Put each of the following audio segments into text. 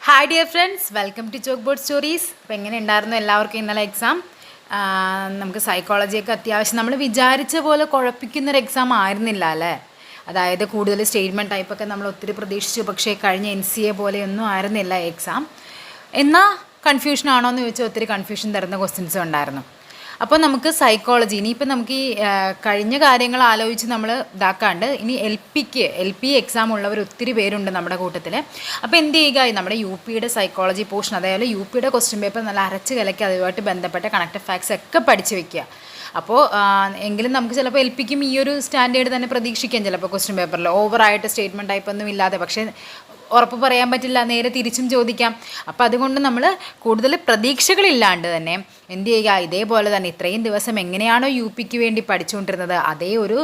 Hi dear friends, welcome to chalk board stories. അപ്പോൾ എങ്ങനെ ഉണ്ടായിരുന്നു എല്ലാവർക്കും ഇന്നലെ എക്സാം? നമുക്ക് സൈക്കോളജിയൊക്കെ അത്യാവശ്യം നമ്മൾ വിചാരിച്ച പോലെ കുഴപ്പിക്കുന്നൊരു എക്സാം ആയിരുന്നില്ല അല്ലേ? അതായത് കൂടുതൽ സ്റ്റേറ്റ്മെൻറ്റ് ടൈപ്പൊക്കെ നമ്മൾ ഒത്തിരി പ്രതീക്ഷിച്ചു, പക്ഷേ കഴിഞ്ഞ NCA പോലെയൊന്നും ആയിരുന്നില്ല എക്സാം. എന്നാൽ കൺഫ്യൂഷൻ ആണോ എന്ന് ചോദിച്ചാൽ ഒത്തിരി കൺഫ്യൂഷൻ തരുന്ന ക്വസ്റ്റ്യൻസും ഉണ്ടായിരുന്നു. അപ്പോൾ നമുക്ക് സൈക്കോളജി ഇനിയിപ്പോൾ നമുക്ക് ഈ കഴിഞ്ഞ കാര്യങ്ങൾ ആലോചിച്ച് നമ്മൾ ഇതാക്കാണ്ട് ഇനി എൽ പി എക്സാം ഉള്ളവർ ഒത്തിരി പേരുണ്ട് നമ്മുടെ കൂട്ടത്തിൽ. അപ്പോൾ എന്ത് ചെയ്യുക, നമ്മുടെ UPയുടെ സൈക്കോളജി പോർഷൻ, അതായത് UPയുടെ ക്വസ്റ്റ്യൻ പേപ്പർ നല്ല അരച്ച് കലക്കി അതുമായിട്ട് ബന്ധപ്പെട്ട കണക്റ്റഡ് ഫാക്ട്സ് ഒക്കെ പഠിച്ച് വെക്കുക. അപ്പോൾ എങ്കിലും നമുക്ക് ചിലപ്പോൾ LPക്കും ഈ ഒരു സ്റ്റാൻഡേർഡ് തന്നെ പ്രതീക്ഷിക്കാം. ചിലപ്പോൾ ക്വസ്റ്റ്യൻ പേപ്പറിൽ ഓവറായിട്ട് സ്റ്റേറ്റ്മെൻറ്റ് ടൈപ്പൊന്നും ഇല്ലാതെ, പക്ഷേ ഉറപ്പ് പറയാൻ പറ്റില്ല, നേരെ തിരിച്ചും ചോദിക്കാം. അപ്പോൾ അതുകൊണ്ട് നമ്മൾ കൂടുതൽ പ്രതീക്ഷകളില്ലാണ്ട് തന്നെ എന്ത് ചെയ്യുക, ഇതേപോലെ തന്നെ ഇത്രയും ദിവസം എങ്ങനെയാണോ UPക്ക് വേണ്ടി പഠിച്ചുകൊണ്ടിരുന്നത് അതേ ഒരു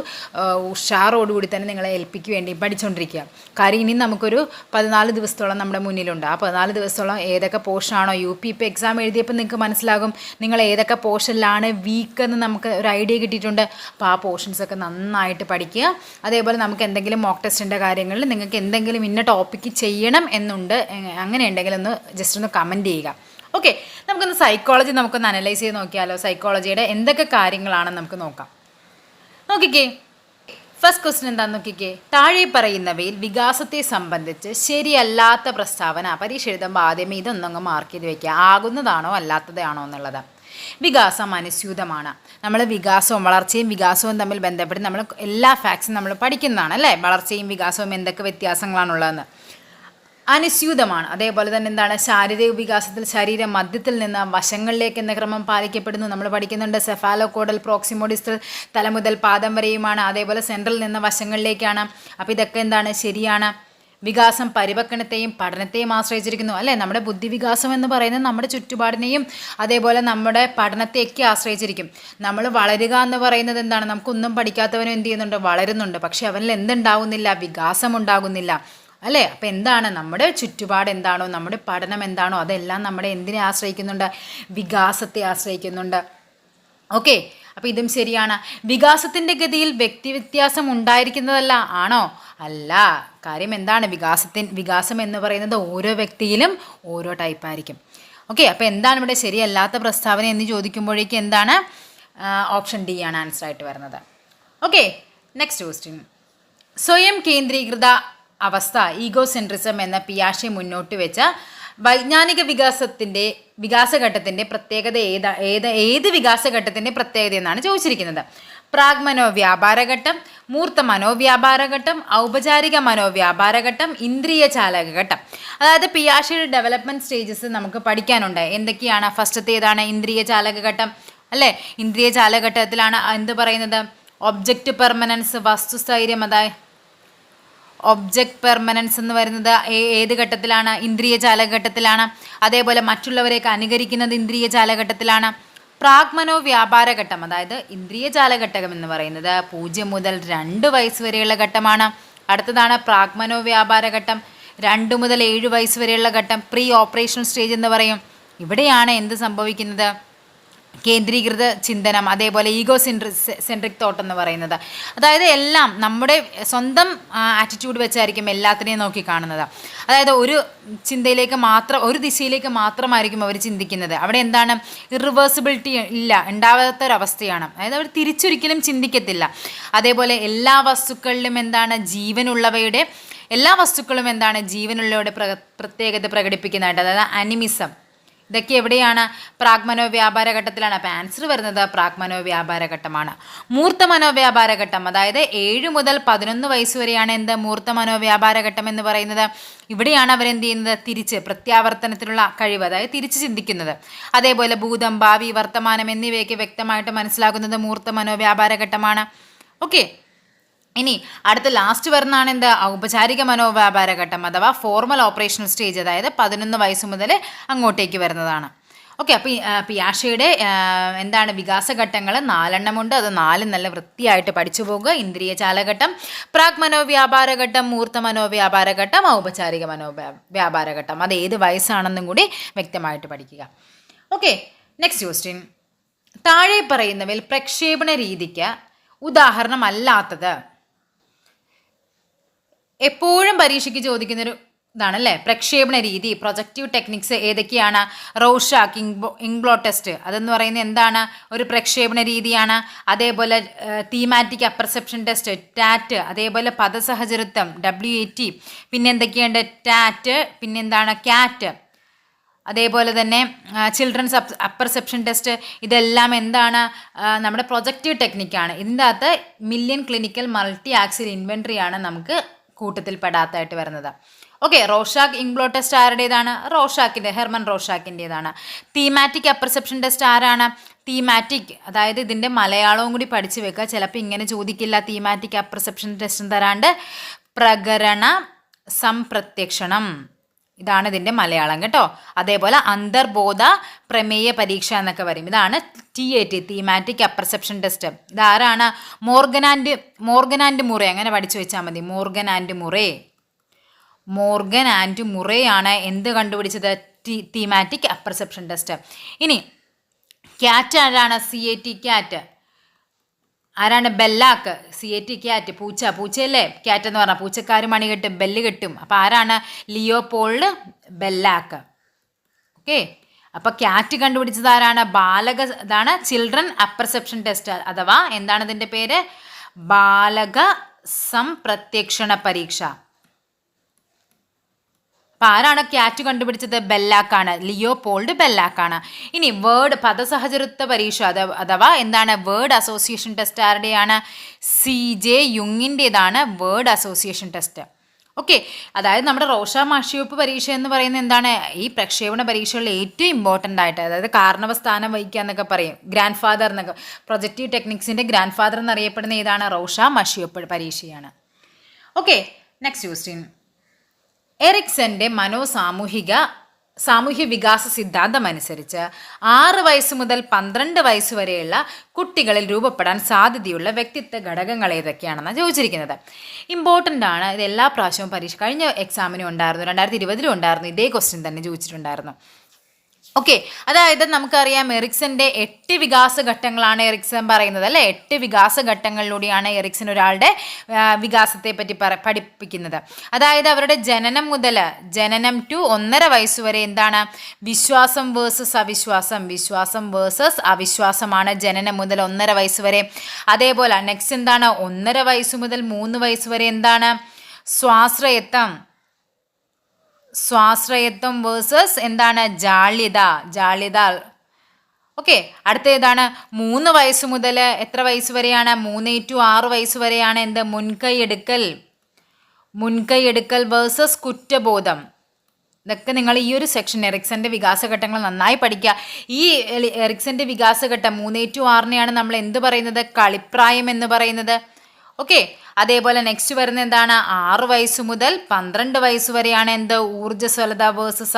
ഉഷാറോടുകൂടി തന്നെ നിങ്ങൾ LPക്ക് വേണ്ടി പഠിച്ചുകൊണ്ടിരിക്കുക. കാര്യം ഇനി നമുക്കൊരു 14 ദിവസത്തോളം നമ്മുടെ മുന്നിലുണ്ട്. ആ 14 ദിവസത്തോളം ഏതൊക്കെ പോർഷനാണോ UP ഇപ്പോൾ എക്സാം എഴുതിയപ്പോൾ നിങ്ങൾക്ക് മനസ്സിലാകും നിങ്ങൾ ഏതൊക്കെ പോർഷനിലാണ് വീക്ക് എന്ന് നമുക്ക് ഒരു ഐഡിയ കിട്ടിയിട്ടുണ്ട്. അപ്പോൾ ആ പോർഷൻസൊക്കെ നന്നായിട്ട് പഠിക്കുക. അതേപോലെ നമുക്ക് എന്തെങ്കിലും മോക്ക് ടെസ്റ്റിൻ്റെ കാര്യങ്ങളിൽ നിങ്ങൾക്ക് എന്തെങ്കിലും ഇന്ന ടോപ്പിക്ക് ചെയ്യണം എന്നുണ്ട്, അങ്ങനെ ഉണ്ടെങ്കിൽ ഒന്ന് ജസ്റ്റ് ഒന്ന് കമൻറ്റ് ചെയ്യുക. ഓക്കെ, നമുക്കൊന്ന് സൈക്കോളജി നമുക്കൊന്ന് അനലൈസ് ചെയ്ത് നോക്കിയാലോ. സൈക്കോളജിയുടെ എന്തൊക്കെ കാര്യങ്ങളാണെന്ന് നമുക്ക് നോക്കാം. നോക്കിക്കേ, ഫസ്റ്റ് ക്വസ്റ്റ്യൻ എന്താണെന്ന് നോക്കിക്കേ. താഴെ പറയുന്നവയിൽ വികാസത്തെ സംബന്ധിച്ച് ശരിയല്ലാത്ത പ്രസ്താവന. പരീക്ഷ എഴുതുമ്പോൾ ആദ്യമേ ഇതൊന്നങ്ങ് മാർക്ക് ചെയ്ത് വെക്കുക, ആകുന്നതാണോ അല്ലാത്തതാണോ എന്നുള്ളത്. വികാസം അനുസ്യൂതമാണ്. നമ്മൾ വളർച്ചയും വികാസവും തമ്മിൽ ബന്ധപ്പെട്ട് നമ്മൾ എല്ലാ ഫാക്ട്സും നമ്മൾ പഠിക്കുന്നതാണ് അല്ലേ. വളർച്ചയും വികാസവും എന്തൊക്കെ വ്യത്യാസങ്ങളാണുള്ളതെന്ന്. അനുസ്യൂതമാണ്. അതേപോലെ തന്നെ എന്താണ്, ശാരീരിക വികാസത്തിൽ ശരീര മധ്യത്തിൽ നിന്ന് വശങ്ങളിലേക്ക് എന്ന ക്രമം പാലിക്കപ്പെടുന്നു, നമ്മൾ പഠിക്കുന്നുണ്ട്. സെഫാലോകോഡൽ പ്രോക്സിമോഡിസ്റ്റൽ തല മുതൽ പാദം വരെയുമാണ്. അതേപോലെ സെൻട്രൽ നിന്ന് വശങ്ങളിലേക്കാണ്. അപ്പോൾ ഇതൊക്കെ എന്താണ്, ശരിയാണ്. വികാസം പരിപക്വനത്തെയും പഠനത്തെയും ആശ്രയിച്ചിരിക്കുന്നു അല്ലേ. നമ്മുടെ ബുദ്ധിവികാസം എന്ന് പറയുന്നത് നമ്മുടെ ചുറ്റുപാടിനെയും അതേപോലെ നമ്മുടെ പഠനത്തെയൊക്കെ ആശ്രയിച്ചിരിക്കും. നമ്മൾ വളരുക എന്ന് പറയുന്നത് എന്താണ്, നമുക്കൊന്നും പഠിക്കാത്തവനും എന്ത് ചെയ്യുന്നുണ്ട്, വളരുന്നുണ്ട്. പക്ഷെ അവനിൽ എന്തുണ്ടാകുന്നില്ല, വികാസം ഉണ്ടാകുന്നില്ല അല്ലേ. അപ്പം എന്താണ്, നമ്മുടെ ചുറ്റുപാട് എന്താണോ, നമ്മുടെ പഠനം എന്താണോ, അതെല്ലാം നമ്മുടെ എന്തിനെ ആശ്രയിക്കുന്നുണ്ട്, വികാസത്തെ ആശ്രയിക്കുന്നുണ്ട്. ഓക്കെ, അപ്പോൾ ഇതും ശരിയാണ്. വികാസത്തിൻ്റെ ഗതിയിൽ വ്യക്തിവ്യത്യാസം ഉണ്ടായിരിക്കുന്നതല്ല ആണോ, അല്ല. കാര്യം എന്താണ്, വികാസം എന്ന് പറയുന്നത് ഓരോ വ്യക്തിയിലും ഓരോ ടൈപ്പായിരിക്കും. ഓക്കെ, അപ്പോൾ എന്താണ് ഇവിടെ ശരിയല്ലാത്ത പ്രസ്താവന എന്ന് ചോദിക്കുമ്പോഴേക്കും എന്താണ്, ഓപ്ഷൻ D ആണ് ആൻസർ ആയിട്ട് വരുന്നത്. Okay, next question. സ്വയം കേന്ദ്രീകൃത അവസ്ഥ, ഈഗോസെൻട്രിസം എന്ന പിയാഷെ മുന്നോട്ട് വെച്ച വൈജ്ഞാനിക വികാസഘട്ടത്തിൻ്റെ പ്രത്യേകത ഏത് വികാസഘട്ടത്തിൻ്റെ പ്രത്യേകത എന്നാണ് ചോദിച്ചിരിക്കുന്നത്. പ്രാഗ് മനോവ്യാപാരഘട്ടം, മൂർത്ത മനോവ്യാപാരഘട്ടം, ഔപചാരിക മനോവ്യാപാരഘട്ടം, ഇന്ദ്രിയ ചാലകഘട്ടം. അതായത് പിയാഷെയുടെ ഡെവലപ്മെൻറ്റ് സ്റ്റേജസ് നമുക്ക് പഠിക്കാനുണ്ട്. എന്തൊക്കെയാണ്? ഫസ്റ്റത്തെ ഏതാണ്, ഇന്ദ്രിയ ചാലകഘട്ടം അല്ലേ. ഇന്ദ്രിയ ചാലകഘട്ടത്തിലാണ് എന്ത് പറയുന്നത്, ഒബ്ജക്റ്റ് പെർമനൻസ്, വസ്തുസ്ഥൈര്യം. അതായത് ഒബ്ജക്റ്റ് പെർമനൻസ് എന്ന് പറയുന്നത് ഏത് ഘട്ടത്തിലാണ്, ഇന്ദ്രിയ ചാലകഘട്ടത്തിലാണ്. അതേപോലെ മറ്റുള്ളവരെയൊക്കെ അനുകരിക്കുന്നത് ഇന്ദ്രിയ ചാലകഘട്ടത്തിലാണ്. പ്രാഗ് മനോവ്യാപാരഘട്ടം, അതായത് ഇന്ദ്രിയ ചാലഘട്ടകം എന്ന് പറയുന്നത് 0 മുതൽ 2 വയസ്സ് വരെയുള്ള ഘട്ടമാണ്. അടുത്തതാണ് പ്രാഗ് മനോവ്യാപാരഘട്ടം, 2 മുതൽ 7 വയസ്സ് വരെയുള്ള ഘട്ടം, പ്രീ ഓപ്പറേഷണൽ സ്റ്റേജ് എന്ന് പറയും. ഇവിടെയാണ് എന്ത് സംഭവിക്കുന്നത്, കേന്ദ്രീകൃത ചിന്തനം, അതേപോലെ സെൻട്രിക് തോട്ട് എന്ന് പറയുന്നത്. അതായത് എല്ലാം നമ്മുടെ സ്വന്തം ആറ്റിറ്റ്യൂഡ് വെച്ചായിരിക്കും എല്ലാത്തിനെയും നോക്കി കാണുന്നത്. അതായത് ഒരു ചിന്തയിലേക്ക് മാത്രം, ഒരു ദിശയിലേക്ക് മാത്രമായിരിക്കും അവർ ചിന്തിക്കുന്നത്. അവിടെ എന്താണ്, ഇറിവേഴ്സിബിലിറ്റി ഇല്ല, ഉണ്ടാവാത്തൊരവസ്ഥയാണ്. അതായത് അവർ തിരിച്ചൊരിക്കലും ചിന്തിക്കത്തില്ല. അതേപോലെ എല്ലാ വസ്തുക്കളിലും എന്താണ്, എല്ലാ വസ്തുക്കളും എന്താണ്, ജീവനുള്ളവയുടെ പ്രത്യേകത പ്രകടിപ്പിക്കുന്നതായിട്ട്, അതായത് അനിമിസം. ഇതൊക്കെ എവിടെയാണ്, പ്രാഗ് മനോവ്യാപാരഘട്ടത്തിലാണ്. അപ്പോൾ ആൻസർ വരുന്നത് പ്രാഗ് മനോവ്യാപാരഘട്ടമാണ്. മൂർത്ത മനോവ്യാപാരഘട്ടം, അതായത് 7 മുതൽ 11 വയസ്സ് വരെയാണ് എന്ത്, മൂർത്ത മനോവ്യാപാരഘട്ടം എന്ന് പറയുന്നത്. ഇവിടെയാണ് അവരെന്ത് ചെയ്യുന്നത്, തിരിച്ച് പ്രത്യാവർത്തനത്തിനുള്ള കഴിവ്, അതായത് തിരിച്ച് ചിന്തിക്കുന്നത്. അതേപോലെ ഭൂതം, ഭാവി, വർത്തമാനം എന്നിവയൊക്കെ വ്യക്തമായിട്ട് മനസ്സിലാക്കുന്നത് മൂർത്ത മനോവ്യാപാരഘട്ടമാണ്. ഓക്കെ, ഇനി അടുത്ത ലാസ്റ്റ് വരുന്നതാണ് എന്ത്, ഔപചാരിക മനോവ്യാപാരഘട്ടം അഥവാ ഫോർമൽ ഓപ്പറേഷണൽ സ്റ്റേജ്, അതായത് 11 വയസ്സ് മുതൽ അങ്ങോട്ടേക്ക് വരുന്നതാണ്. ഓക്കെ, അപ്പോൾ പിയാഷെയുടെ എന്താണ് വികാസഘട്ടങ്ങൾ 4 ഉണ്ട്. അത് 4 നല്ല വൃത്തിയായിട്ട് പഠിച്ചു പോകുക. ഇന്ദ്രിയ ചാലഘട്ടം, പ്രാഗ് മനോവ്യാപാരഘട്ടം, മൂർത്ത മനോവ്യാപാരഘട്ടം, ഔപചാരിക മനോവ്യാപാരഘട്ടം. അത് ഏത് വയസ്സാണെന്നും കൂടി വ്യക്തമായിട്ട് പഠിക്കുക. Okay, next question. താഴെ പറയുന്നവയിൽ പ്രക്ഷേപണ രീതിക്ക് ഉദാഹരണമല്ലാത്തത്. എപ്പോഴും പരീക്ഷയ്ക്ക് ചോദിക്കുന്നൊരു ഇതാണല്ലേ പ്രക്ഷേപണ രീതി. പ്രൊജക്റ്റീവ് ടെക്നിക്സ് ഏതൊക്കെയാണ്? റോഷാക്ക് ഇങ്ക്ബ്ലോട്ട് ടെസ്റ്റ് അതെന്ന് പറയുന്നത് എന്താണ്? ഒരു പ്രക്ഷേപണ രീതിയാണ്. അതേപോലെ തീമാറ്റിക് അപ്പർസെപ്ഷൻ ടെസ്റ്റ് ടാറ്റ്, അതേപോലെ പദസഹചരത്വം WAT, പിന്നെ എന്തൊക്കെയുണ്ട്? ടാറ്റ്, പിന്നെന്താണ്? ക്യാറ്റ്, അതേപോലെ തന്നെ ചിൽഡ്രൻസ് അപ്പർസെപ്ഷൻ ടെസ്റ്റ്. ഇതെല്ലാം എന്താണ്? നമ്മുടെ പ്രൊജക്റ്റീവ് ടെക്നിക്കാണ്. ഇതിൻ്റെ അകത്ത് Millon clinical multi axial inventory ആണ് നമുക്ക് കൂട്ടത്തിൽ പെടാത്തായിട്ട് വരുന്നത്. ഓക്കെ, റോഷാക്ക് ഇങ്ക്ബ്ലോട്ട് ടെസ്റ്റ് ആരുടേതാണ്? ഹെർമൻ റോഷാക്കിൻ്റെതാണ്. തീമാറ്റിക് അപ്പർസെപ്ഷൻ ടെസ്റ്റ് ആരാണ്? തീമാറ്റിക്, അതായത് ഇതിൻ്റെ മലയാളവും കൂടി പഠിച്ചു വെക്കുക, ചിലപ്പോൾ ഇങ്ങനെ ചോദിക്കില്ല. തീമാറ്റിക് അപ്പർസെപ്ഷൻ ടെസ്റ്റ് തരാണ്ട് പ്രകരണ സംപ്രത്യക്ഷണം, ഇതാണ് ഇതിൻ്റെ മലയാളം കേട്ടോ. അതേപോലെ അന്തർബോധ പ്രമേയ പരീക്ഷ എന്നൊക്കെ പറയും. ഇതാണ് TAT, തീമാറ്റിക് അപ്പർസെപ്ഷൻ ടെസ്റ്റ്. ഇതാരാണ്? മോർഗൻ ആൻഡ് മുറേ, അങ്ങനെ പഠിച്ചു വെച്ചാൽ മതി. മോർഗൻ ആൻഡ് മുറേ ആണ് എന്ത് കണ്ടുപിടിച്ചത്? Thematic apperception test. ഇനി ക്യാറ്റ് ആരാണ്? CAT cat. ആരാണ്? ബെല്ലാക്ക്. CAT ക്യാറ്റ്, പൂച്ചയല്ലേ ക്യാറ്റ് എന്ന് പറഞ്ഞാൽ. പൂച്ചക്കാർ മണി കെട്ടും, ബെല്ല് കെട്ടും. അപ്പോൾ ആരാണ്? ലിയോപോൾഡ് ബെല്ലാക്ക്. ഓക്കെ, അപ്പോൾ ക്യാറ്റ് കണ്ടുപിടിച്ചത് ആരാണ്? ഇതാണ് ചിൽഡ്രൻ അപ്പർസെപ്ഷൻ ടെസ്റ്റ്, അഥവാ എന്താണ് ഇതിൻ്റെ പേര്? ബാലക സംപ്രത്യക്ഷണ പരീക്ഷ. അപ്പം ആരാണ് ക്യാറ്റ് കണ്ടുപിടിച്ചത്? ബെല്ലാക്കാണ്, ലിയോപോൾഡ് ബെല്ലാക്കാണ്. ഇനി പദസഹചരത്വ പരീക്ഷ അഥവാ എന്താണ്? വേർഡ് അസോസിയേഷൻ ടെസ്റ്റ് ആരുടെയാണ്? CJ യുങ്ങിൻ്റെതാണ് വേർഡ് അസോസിയേഷൻ ടെസ്റ്റ്. ഓക്കെ, അതായത് നമ്മുടെ റോഷ മാഷിയോപ്പ് പരീക്ഷ എന്ന് പറയുന്നത് എന്താണ്? ഈ പ്രക്ഷേപണ പരീക്ഷകളിൽ ഏറ്റവും ഇമ്പോർട്ടൻ്റ് ആയിട്ട്, അതായത് കാരണവസ്ഥാനം വഹിക്കുക എന്നൊക്കെ പറയും, ഗ്രാൻഡ് ഫാദർ എന്നൊക്കെ. പ്രൊജക്റ്റീവ് ടെക്നിക്സിൻ്റെ ഗ്രാൻഡ് ഫാദർ എന്നറിയപ്പെടുന്ന ഏതാണ്? റോഷ മാഷിയോപ്പ് പരീക്ഷയാണ്. Okay, next question. എറിക്സന്റെ സാമൂഹ്യ വികാസ സിദ്ധാന്തം അനുസരിച്ച് 6 വയസ്സ് മുതൽ 12 വയസ്സ് വരെയുള്ള കുട്ടികളിൽ രൂപപ്പെടാൻ സാധ്യതയുള്ള വ്യക്തിത്വ ഘടകങ്ങൾ ഏതൊക്കെയാണെന്നാണ് ചോദിച്ചിരിക്കുന്നത്. ഇമ്പോർട്ടൻ്റ് ആണ്, ഇത് എല്ലാ പ്രാവശ്യവും കഴിഞ്ഞ എക്സാമിനും ഉണ്ടായിരുന്നു, 2020 ഉണ്ടായിരുന്നു, ഇതേ ക്വസ്റ്റ്യൻ തന്നെ ചോദിച്ചിട്ടുണ്ടായിരുന്നു. ഓക്കെ, അതായത് നമുക്കറിയാം എറിക്സന്റെ 8 വികാസഘട്ടങ്ങളാണ് എറിക്സൺ പറയുന്നത് അല്ലേ. 8 വികാസഘട്ടങ്ങളിലൂടെയാണ് എറിക്സൺ ഒരാളുടെ വികാസത്തെ പറ്റി പഠിപ്പിക്കുന്നത്. അതായത് അവരുടെ ജനനം ടു 1.5 വയസ്സ് വരെ എന്താണ്? വിശ്വാസം വേഴ്സസ് അവിശ്വാസമാണ് ജനനം മുതൽ 1.5 വയസ്സ് വരെ. അതേപോലെ നെക്സ്റ്റ് എന്താണ്? 1.5 വയസ്സ് മുതൽ 3 വയസ്സ് വരെ എന്താണ്? സ്വാശ്രയത്വം വേഴ്സസ് എന്താണ്? ജാള്യത. ഓക്കെ, അടുത്ത ഏതാണ്? 3 വയസ്സ് മുതൽ എത്ര വയസ്സ് വരെയാണ്? 3 to 6 വയസ്സ് വരെയാണ് എന്ത്? മുൻകൈയെടുക്കൽ വേഴ്സസ് കുറ്റബോധം. ഇതൊക്കെ നിങ്ങൾ ഈ ഒരു സെക്ഷൻ എറിക്സന്റെ വികാസഘട്ടങ്ങൾ നന്നായി പഠിക്കുക. ഈ എറിക്സന്റെ വികാസഘട്ടം 3 to 6 നമ്മൾ എന്ത് പറയുന്നത്? കളിപ്രായം എന്ന് പറയുന്നത്. ഓക്കെ, അതേപോലെ നെക്സ്റ്റ് വരുന്നത് എന്താണ്? 6 വയസ്സ് മുതൽ 12 വയസ്സ് വരെയാണ് എന്ത്? ഊർജ്ജസ്വലത വേഴ്സസ്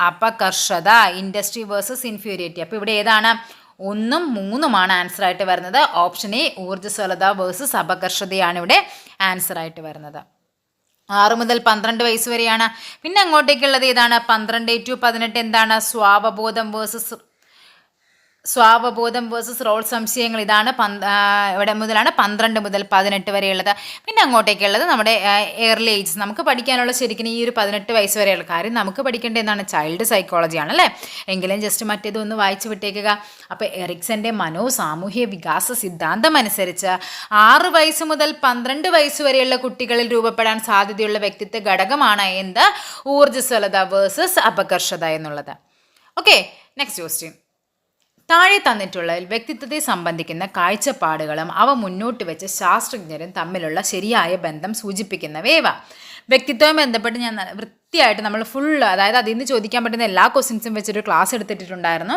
അപകർഷത, ഇൻഡസ്ട്രി വേഴ്സസ് ഇൻഫീരിയറിറ്റി. അപ്പോൾ ഇവിടെ ഏതാണ്? 1ഉം 3ഉമാണ് ആൻസർ ആയിട്ട് വരുന്നത്. ഓപ്ഷൻ എ ഊർജ്ജസ്വലത വേഴ്സസ് അപകർഷതയാണ് ഇവിടെ ആൻസർ ആയിട്ട് വരുന്നത്. 6 മുതൽ 12 വയസ്സ് വരെയാണ്. പിന്നെ അങ്ങോട്ടേക്കുള്ളത് ഏതാണ്? 12 to 18 എന്താണ്? സ്വാവബോധം വേഴ്സസ് റോൾ സംശയങ്ങൾ. ഇതാണ് ഇവിടെ മുതലാണ് 12 മുതൽ 18 വരെയുള്ളത്. പിന്നെ അങ്ങോട്ടേക്കുള്ളത് നമ്മുടെ എയർലി ഏജ്. നമുക്ക് പഠിക്കാനുള്ള ശരിക്കും ഈ ഒരു 18 വയസ്സ് വരെയുള്ള കാര്യം നമുക്ക് പഠിക്കേണ്ട എന്താണ്? ചൈൽഡ് സൈക്കോളജി ആണല്ലേ. എങ്കിലും ജസ്റ്റ് മറ്റേതൊന്ന് വായിച്ചു വിട്ടേക്കുക. അപ്പോൾ എറിക്സന്റെ സാമൂഹ്യ വികാസ സിദ്ധാന്തം അനുസരിച്ച് 6 വയസ്സ് മുതൽ 12 വയസ്സ് വരെയുള്ള കുട്ടികളിൽ രൂപപ്പെടാൻ സാധ്യതയുള്ള വ്യക്തിത്വ ഘടകമാണ് എന്ത്? ഊർജ്ജസ്വലത വേഴ്സസ് അപകർഷത എന്നുള്ളത്. Okay, next question. താഴെ തന്നിട്ടുള്ള വ്യക്തിത്വത്തെ സംബന്ധിക്കുന്ന കാഴ്ചപ്പാടുകളും അവ മുന്നോട്ട് വെച്ച് ശാസ്ത്രജ്ഞരും തമ്മിലുള്ള ശരിയായ ബന്ധം സൂചിപ്പിക്കുന്നവ. വ്യക്തിത്വവുമായി ബന്ധപ്പെട്ട് ഞാൻ വൃത്തിയായിട്ട് നമ്മൾ അതായത് അതിൽ നിന്ന് ചോദിക്കാൻ പറ്റുന്ന എല്ലാ ക്വസ്റ്റ്യൻസും വെച്ചൊരു ക്ലാസ് എടുത്തിട്ടുണ്ടായിരുന്നു.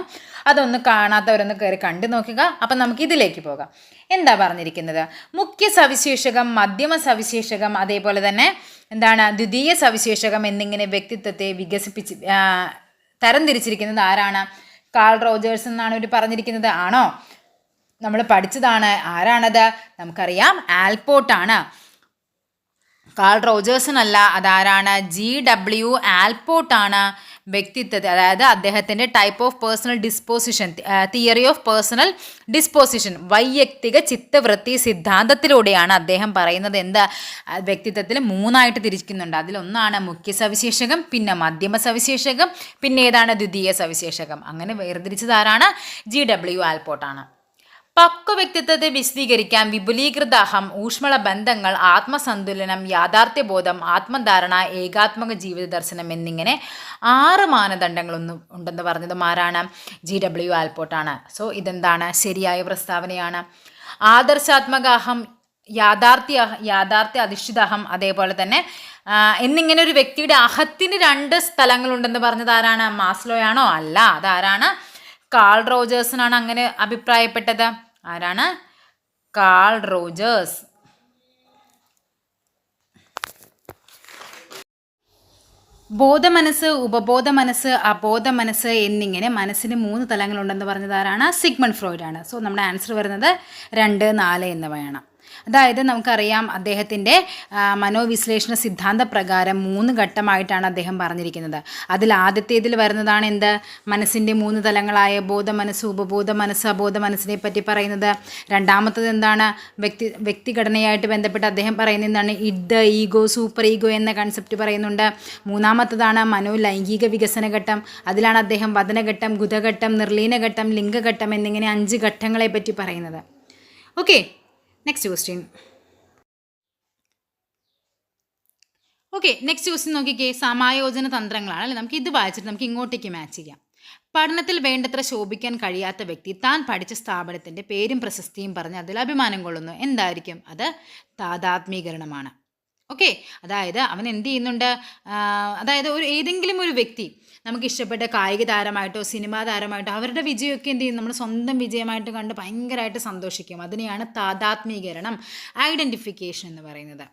അതൊന്ന് കാണാത്തവരൊന്ന് കയറി കണ്ടു നോക്കുക. അപ്പം നമുക്ക് ഇതിലേക്ക് പോകാം. എന്താ പറഞ്ഞിരിക്കുന്നത്? മുഖ്യ സവിശേഷകം, മധ്യമ സവിശേഷകം, അതേപോലെ തന്നെ എന്താണ് ദ്വിതീയ സവിശേഷകം എന്നിങ്ങനെ വ്യക്തിത്വത്തെ തരംതിരിച്ചിരിക്കുന്നത് ആരാണ്? കാൾ റോജേഴ്സ് എന്നാണ് ഇവർ പറഞ്ഞിരിക്കുന്നത്. ആണോ? നമ്മൾ പഠിച്ചതാണ്. ആരാണത്? നമുക്കറിയാം, ആൽപോർട്ടാണ്. കാൾ റോജേഴ്സൺ അല്ല, അതാരാണ്? GW ആൽപോർട്ടാണ് വ്യക്തിത്വത്തെ, അതായത് അദ്ദേഹത്തിൻ്റെ type of personal disposition, theory of personal disposition, വൈയക്തിക ചിത്തവൃത്തി സിദ്ധാന്തത്തിലൂടെയാണ് അദ്ദേഹം പറയുന്നത് എന്താ, വ്യക്തിത്വത്തിൽ 3ആയിട്ട് തിരിക്കുന്നുണ്ട്. അതിലൊന്നാണ് മുഖ്യ സവിശേഷകം, പിന്നെ മധ്യമ സവിശേഷകം, പിന്നെ ഏതാണ് ദ്വിതീയ സവിശേഷകം. അങ്ങനെ വേർതിരിച്ചതാരാണ്? GW ആൽപോർട്ടാണ്. പക്വ വ്യക്തിത്വത്തെ വിശദീകരിക്കാൻ വിപുലീകൃത അഹം, ഊഷ്മള ബന്ധങ്ങൾ, ആത്മസന്തുലനം, യാഥാർത്ഥ്യബോധം, ആത്മധാരണ, ഏകാത്മക ജീവിത ദർശനം എന്നിങ്ങനെ 6 മാനദണ്ഡങ്ങളൊന്നും ഉണ്ടെന്ന് പറഞ്ഞതും ആരാണ്? GW ആൽപോർട്ടാണ്. സോ ഇതെന്താണ്? ശരിയായ പ്രസ്താവനയാണ്. ആദർശാത്മക അഹം, യാഥാർത്ഥ്യ അധിഷ്ഠിത അഹം, അതേപോലെ തന്നെ എന്നിങ്ങനെ ഒരു വ്യക്തിയുടെ അഹത്തിന് 2 സ്ഥലങ്ങളുണ്ടെന്ന് പറഞ്ഞത് ആരാണ്? മാസ്ലോയാണോ? അല്ല, അതാരാണ്? കാൾ റോജേഴ്സിനാണ് അങ്ങനെ അഭിപ്രായപ്പെട്ടത്. ആരാണ്? Call Rogers. ബോധമനസ്സ്, ഉപബോധ മനസ്സ്, അബോധ മനസ്സ് എന്നിങ്ങനെ മനസ്സിന് 3 തലങ്ങളുണ്ടെന്ന് പറഞ്ഞത് ആരാണ്? സിഗ്മണ്ട് ഫ്രോയിഡാണ്. സോ നമ്മുടെ ആൻസർ വരുന്നത് 2, 4 എന്നിവയാണ്. അതായത് നമുക്കറിയാം അദ്ദേഹത്തിൻ്റെ മനോവിശ്ലേഷണ സിദ്ധാന്ത പ്രകാരം 3 ഘട്ടമായിട്ടാണ് അദ്ദേഹം പറഞ്ഞിരിക്കുന്നത്. അതിൽ ആദ്യത്തേതിൽ വരുന്നതാണ് എന്ത്? മനസ്സിൻ്റെ 3 തലങ്ങളായ ബോധ മനസ്സ്, ഉപബോധ മനസ്സ്, അബോധ മനസ്സിനെ പറ്റി പറയുന്നത്. രണ്ടാമത്തത് എന്താണ്? വ്യക്തിഘടനയായിട്ട് ബന്ധപ്പെട്ട് അദ്ദേഹം പറയുന്ന എന്താണ്? ഇഡ്, ഈഗോ, സൂപ്പർ ഈഗോ എന്ന കൺസെപ്റ്റ് പറയുന്നുണ്ട്. മൂന്നാമത്തതാണ് മനോലൈംഗിക വികസന ഘട്ടം. അതിലാണ് അദ്ദേഹം വദനഘട്ടം, ഗുദഘട്ടം, നിർലീനഘട്ടം, ലിംഗഘട്ടം എന്നിങ്ങനെ 5 ഘട്ടങ്ങളെ പറ്റി പറയുന്നത്. Okay, next question. Next question നോക്കിക്കേ. സമായോജന തന്ത്രങ്ങളാണ് അല്ലേ. നമുക്ക് ഇത് വായിച്ചിട്ട് നമുക്ക് ഇങ്ങോട്ടേക്ക് മാച്ച് ചെയ്യാം. പഠനത്തിൽ വേണ്ടത്ര ശോഭിക്കാൻ കഴിയാത്ത വ്യക്തി താൻ പഠിച്ച സ്ഥാപനത്തിൻ്റെ പേരും പ്രശസ്തിയും പറഞ്ഞ് അതിൽ അഭിമാനം കൊള്ളുന്നു. എന്തായിരിക്കും അത്? താദാത്മീകരണമാണ്. അതായത് അവൻ എന്ത് ചെയ്യുന്നുണ്ട്? അതായത് ഏതെങ്കിലും ഒരു വ്യക്തി നമുക്ക് ഇഷ്ടപ്പെട്ട കായിക താരമായിട്ടോ സിനിമാ താരമായിട്ടോ അവരുടെ വിജയമൊക്കെ എന്ത് ചെയ്യും? നമ്മൾ സ്വന്തം വിജയമായിട്ട് കണ്ട് ഭയങ്കരമായിട്ട് സന്തോഷിക്കും. അതിനെയാണ് താദാത്മീകരണം, ഐഡൻറ്റിഫിക്കേഷൻ എന്ന് പറയുന്നത്.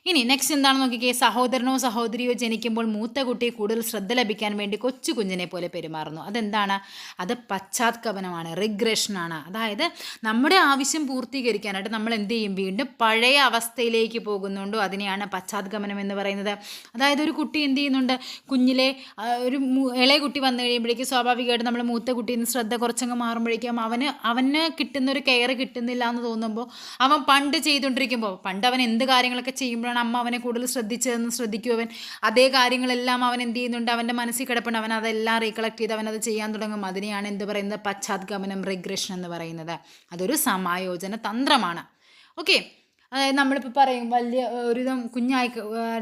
ഇനി നെക്സ്റ്റ് എന്താണെന്ന് നോക്കിക്കേ. സഹോദരനോ സഹോദരിയോ ജനിക്കുമ്പോൾ മൂത്ത കുട്ടിയെ കൂടുതൽ ശ്രദ്ധ ലഭിക്കാൻ വേണ്ടി കൊച്ചു കുഞ്ഞിനെ പോലെ പെരുമാറുന്നു. അതെന്താണ്? അത് പശ്ചാത്ഗമനമാണ്, റിഗ്രഷനാണ്. അതായത് നമ്മുടെ ആവശ്യം പൂർത്തീകരിക്കാനായിട്ട് നമ്മൾ എന്ത് ചെയ്യും? വീണ്ടും പഴയ അവസ്ഥയിലേക്ക് പോകുന്നുണ്ടോ? അതിനെയാണ് പശ്ചാത്ഗമനം എന്ന് പറയുന്നത്. അതായത് ഒരു കുട്ടി എന്ത് ചെയ്യുന്നുണ്ട്? കുഞ്ഞിലെ ഒരു ഇളയ കുട്ടി വന്നു കഴിയുമ്പോഴേക്കും സ്വാഭാവികമായിട്ട് നമ്മൾ മൂത്ത കുട്ടിയിൽ നിന്ന് ശ്രദ്ധ കുറച്ചങ്ങ് മാറുമ്പോഴേക്കും അവന് കിട്ടുന്നൊരു കെയർ കിട്ടുന്നില്ല എന്ന് തോന്നുമ്പോൾ അവൻ പണ്ട് ചെയ്തുകൊണ്ടിരിക്കുമ്പോൾ അവൻ എന്ത് കാര്യങ്ങളൊക്കെ ചെയ്യുമ്പോഴാണ് അമ്മ അവനെ കൂടുതൽ ശ്രദ്ധിച്ചതെന്ന് ശ്രദ്ധിക്കും. അവൻ അതേ കാര്യങ്ങളെല്ലാം അവൻ എന്ത് ചെയ്യുന്നുണ്ട്? അവൻ്റെ മനസ്സിൽ കിടപ്പുണ്ട്. അവൻ അതെല്ലാം റീകളക്ട് ചെയ്ത് അവനത് ചെയ്യാൻ തുടങ്ങും. അതിനെയാണ് എന്ത് പറയുന്നത്? പശ്ചാത്ഗമനം, റിഗ്രഷൻ എന്ന് പറയുന്നത്. അതൊരു സമായോജന തന്ത്രമാണ്. അതായത് നമ്മളിപ്പോൾ പറയും വലിയ ഒരുവിധം കുഞ്ഞായി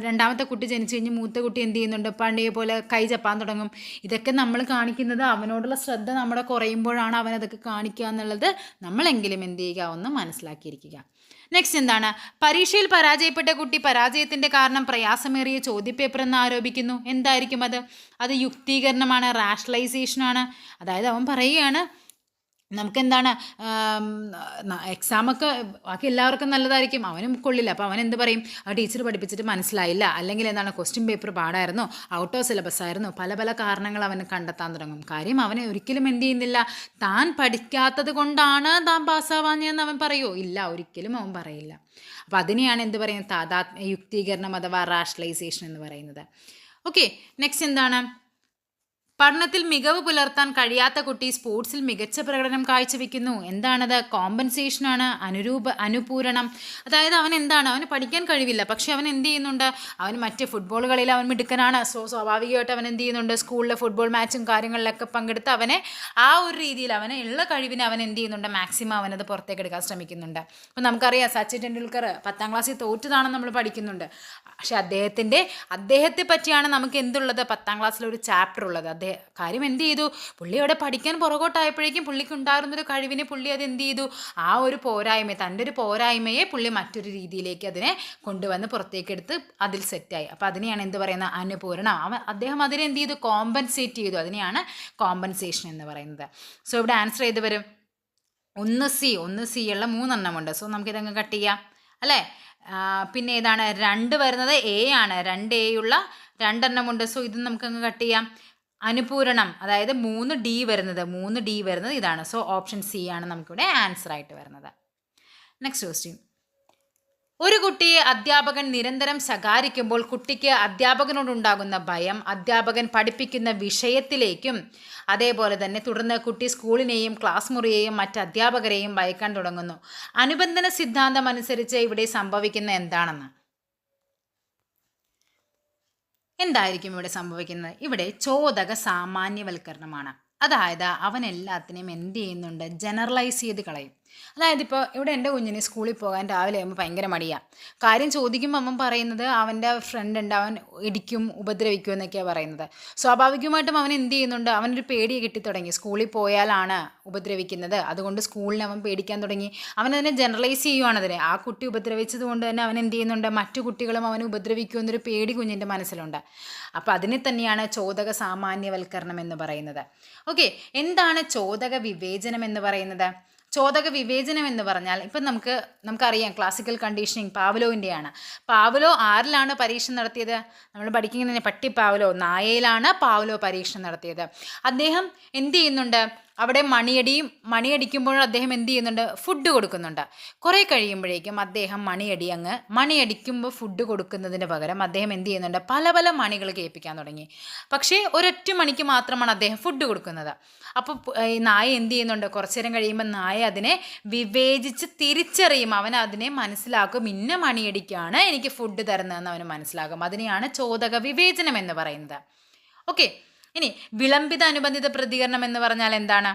രണ്ടാമത്തെ കുട്ടി ജനിച്ചു കഴിഞ്ഞ് മൂത്ത കുട്ടി എന്ത് ചെയ്യുന്നുണ്ട്? പണ്ടേ പോലെ കൈ ചപ്പാൻ തുടങ്ങും. ഇതൊക്കെ നമ്മൾ കാണിക്കുന്നത് അവനോടുള്ള ശ്രദ്ധ നമ്മുടെ കുറയുമ്പോഴാണ് അവനതൊക്കെ കാണിക്കുക എന്നുള്ളത് നമ്മളെങ്കിലും എന്ത് ചെയ്യുക? ഒന്ന് മനസ്സിലാക്കിയിരിക്കുക. നെക്സ്റ്റ് എന്താണ്? പരീക്ഷയിൽ പരാജയപ്പെട്ട കുട്ടി പരാജയത്തിൻ്റെ കാരണം പ്രയാസമേറിയ ചോദ്യപേപ്പർ എന്ന് ആരോപിക്കുന്നു. എന്തായിരിക്കും അത്? അത് യുക്തീകരണമാണ്, റാഷണലൈസേഷനാണ്. അതായത് അവൻ പറയുകയാണ് നമുക്കെന്താണ് എക്സാമൊക്കെ ബാക്കി എല്ലാവർക്കും നല്ലതായിരിക്കും, അവനും കൊള്ളില്ല. അപ്പോൾ അവൻ എന്ത് പറയും? ആ ടീച്ചർ പഠിപ്പിച്ചിട്ട് മനസ്സിലായില്ല, അല്ലെങ്കിൽ എന്താണ് ക്വസ്റ്റ്യൻ പേപ്പർ പാടായിരുന്നു, ഔട്ട് ഓഫ് സിലബസ് ആയിരുന്നു, പല പല കാരണങ്ങൾ അവന് കണ്ടെത്താൻ തുടങ്ങും. കാര്യം അവനെ ഒരിക്കലും എന്ത് ചെയ്യുന്നില്ല, താൻ പഠിക്കാത്തത് കൊണ്ടാണ് താൻ പാസ്സാവാഞ്ഞതെന്ന് അവൻ പറയുമോ? ഇല്ല, ഒരിക്കലും അവൻ പറയില്ല. അപ്പോൾ അതിനെയാണ് എന്ത് പറയുന്നത്? യുക്തീകരണം അഥവാ റാഷണലൈസേഷൻ എന്ന് പറയുന്നത്. നെക്സ്റ്റ് എന്താണ്? പഠനത്തിൽ മികവ് പുലർത്താൻ കഴിയാത്ത കുട്ടി സ്പോർട്സിൽ മികച്ച പ്രകടനം കാഴ്ചവെക്കുന്നു. എന്താണത്? കോമ്പൻസേഷനാണ്, അനുപൂരണം. അതായത് അവൻ എന്താണ്? അവന് പഠിക്കാൻ കഴിവില്ല, പക്ഷെ അവൻ എന്ത് ചെയ്യുന്നുണ്ട്? അവൻ മറ്റ് ഫുട്ബോൾ കളിയിൽ അവൻ മിടുക്കനാണ്. സ്വാഭാവികമായിട്ട് അവൻ എന്ത് ചെയ്യുന്നുണ്ട്? സ്കൂളിലെ ഫുട്ബോൾ മാച്ചും കാര്യങ്ങളിലൊക്കെ പങ്കെടുത്ത് അവനെ ആ ഒരു രീതിയിൽ അവനെ ഉള്ള കഴിവിനെ അവൻ എന്ത് ചെയ്യുന്നുണ്ട്? മാക്സിമം അവനത് പുറത്തേക്ക് എടുക്കാൻ ശ്രമിക്കുന്നുണ്ട്. അപ്പം നമുക്കറിയാം സച്ചിൻ ടെണ്ടുൽക്കർ 10ാം ക്ലാസ്സിൽ തോറ്റതാണെന്ന് നമ്മൾ പഠിക്കുന്നുണ്ട്. പക്ഷെ അദ്ദേഹത്തെ പറ്റിയാണ് നമുക്ക് എന്തുള്ളത്? 10ാം ക്ലാസ്സിലൊരു ചാപ്റ്റർ ഉള്ളത്. കാര്യം എന്ത് ചെയ്തു? പുള്ളി അവിടെ പഠിക്കാൻ പുറകോട്ടായപ്പോഴേക്കും പുള്ളിക്ക് ഉണ്ടായിരുന്നൊരു കഴിവിനെ പുള്ളി അത് എന്ത് ചെയ്തു? ആ ഒരു പോരായ്മ, തൻ്റെ ഒരു പോരായ്മയെ പുള്ളി മറ്റൊരു രീതിയിലേക്ക് അതിനെ കൊണ്ടുവന്ന് പുറത്തേക്കെടുത്ത് അതിൽ സെറ്റായി. അപ്പോൾ അതിനെയാണ് എന്ത് പറയുന്നത്? അനുപൂരണം. അദ്ദേഹം അതിനെ എന്ത് ചെയ്തു? കോമ്പൻസേറ്റ് ചെയ്തു. അതിനെയാണ് കോമ്പൻസേഷൻ എന്ന് പറയുന്നത്. സോ ഇവിടെ ആൻസർ ചെയ്ത് വരും 1C ഉള്ള 3 എണ്ണമുണ്ട്. സോ നമുക്കിതങ്ങ് കട്ട് ചെയ്യാം അല്ലേ. പിന്നെ ഏതാണ്? 2 വരുന്നത് A ആണ്. 2A ഉള്ള 2 എണ്ണമുണ്ട്. സോ ഇത് നമുക്കങ്ങ് കട്ട് ചെയ്യാം. അനുപൂരണം, അതായത് 3D വരുന്നത് ഇതാണ്. സോ ഓപ്ഷൻ C ആണ് നമുക്കിവിടെ ആൻസർ ആയിട്ട് വരുന്നത്. Next question. ഒരു കുട്ടിയെ അധ്യാപകൻ നിരന്തരം ശകാരിക്കുമ്പോൾ കുട്ടിക്ക് അധ്യാപകനോടുണ്ടാകുന്ന ഭയം അധ്യാപകൻ പഠിപ്പിക്കുന്ന വിഷയത്തിലേക്കും അതേപോലെ തന്നെ തുടർന്ന് കുട്ടി സ്കൂളിനെയും ക്ലാസ് മുറിയെയും മറ്റ് അധ്യാപകരെയും ഭയക്കാൻ തുടങ്ങുന്നു. അനുബന്ധന സിദ്ധാന്തം അനുസരിച്ച് ഇവിടെ സംഭവിക്കുന്ന എന്തായിരിക്കും ഇവിടെ സംഭവിക്കുന്നത്? ഇവിടെ ചോദക സാമാന്യവൽക്കരണമാണ്. അതായത് അവൻ എല്ലാത്തിനെയും എന്ത് ചെയ്യുന്നുണ്ട്? ജനറലൈസ് ചെയ്ത് കളയും. അതായത് ഇപ്പോൾ ഇവിടെ എൻ്റെ കുഞ്ഞിന് സ്കൂളിൽ പോകാൻ രാവിലെ ആകുമ്പോൾ ഭയങ്കര മടിയാണ്. കാര്യം ചോദിക്കുമ്പോൾ അവൻ പറയുന്നത് അവൻ്റെ ഫ്രണ്ട് ഉണ്ട്, അവൻ ഇടിക്കും ഉപദ്രവിക്കും എന്നൊക്കെയാണ് പറയുന്നത്. സ്വാഭാവികമായിട്ടും അവൻ എന്ത് ചെയ്യുന്നുണ്ട്? അവനൊരു പേടി കിട്ടിത്തുടങ്ങി. സ്കൂളിൽ പോയാലാണ് ഉപദ്രവിക്കുന്നത്, അതുകൊണ്ട് സ്കൂളിനെ അവൻ പേടിക്കാൻ തുടങ്ങി. അവനതിനെ ജനറലൈസ് ചെയ്യുവാണതിനെ. ആ കുട്ടി ഉപദ്രവിച്ചത് കൊണ്ട് തന്നെ അവൻ എന്ത് ചെയ്യുന്നുണ്ട്? മറ്റു കുട്ടികളും അവനെ ഉപദ്രവിക്കുമെന്നൊരു പേടി കുഞ്ഞിൻ്റെ മനസ്സിലുണ്ട്. അപ്പോൾ അതിനെ തന്നെയാണ് ചോദക സാമാന്യവൽക്കരണം എന്ന് പറയുന്നത്. ഓക്കെ, എന്താണ് ചോദക വിവേചനം എന്ന് പറയുന്നത്? ചോദക വിവേചനം എന്ന് പറഞ്ഞാൽ ഇപ്പം നമുക്കറിയാം ക്ലാസിക്കൽ കണ്ടീഷനിങ് പാവ്ലോവിൻ്റെയാണ്. പാവ്ലോ ആരിലാണ് പരീക്ഷണം നടത്തിയത്? നമ്മൾ പഠിക്കുന്നതിന് പട്ടി പാവ്ലോ, നായയിലാണ് പാവ്ലോ പരീക്ഷണം നടത്തിയത്. അദ്ദേഹം എന്ത് ചെയ്യുന്നുണ്ട്? അവിടെ മണിയടിക്കുമ്പോൾ അദ്ദേഹം എന്ത് ചെയ്യുന്നുണ്ട്? ഫുഡ് കൊടുക്കുന്നുണ്ട്. കുറേ കഴിയുമ്പോഴേക്കും അദ്ദേഹം മണിയടിക്കുമ്പോൾ ഫുഡ് കൊടുക്കുന്നതിന് പകരം അദ്ദേഹം എന്ത് ചെയ്യുന്നുണ്ട്? പല പല മണികൾ കേൾപ്പിക്കാൻ തുടങ്ങി. പക്ഷേ ഒരൊറ്റ മണിക്ക് മാത്രമാണ് അദ്ദേഹം ഫുഡ് കൊടുക്കുന്നത്. അപ്പോൾ ഈ നായ എന്ത് ചെയ്യുന്നുണ്ട്? കുറച്ചു നേരം കഴിയുമ്പോൾ നായ അതിനെ വിവേചിച്ച് തിരിച്ചറിയും. അവൻ അതിനെ മനസ്സിലാക്കും, ഇന്ന മണിയടിക്കാണ് എനിക്ക് ഫുഡ് തരുന്നതെന്ന് അവന് മനസ്സിലാകും. അതിനെയാണ് ചോദക വിവേചനം എന്ന് പറയുന്നത്. ഓക്കെ, ഇനി വിളംബിത അനുബന്ധിത പ്രതികരണം എന്ന് പറഞ്ഞാൽ എന്താണ്?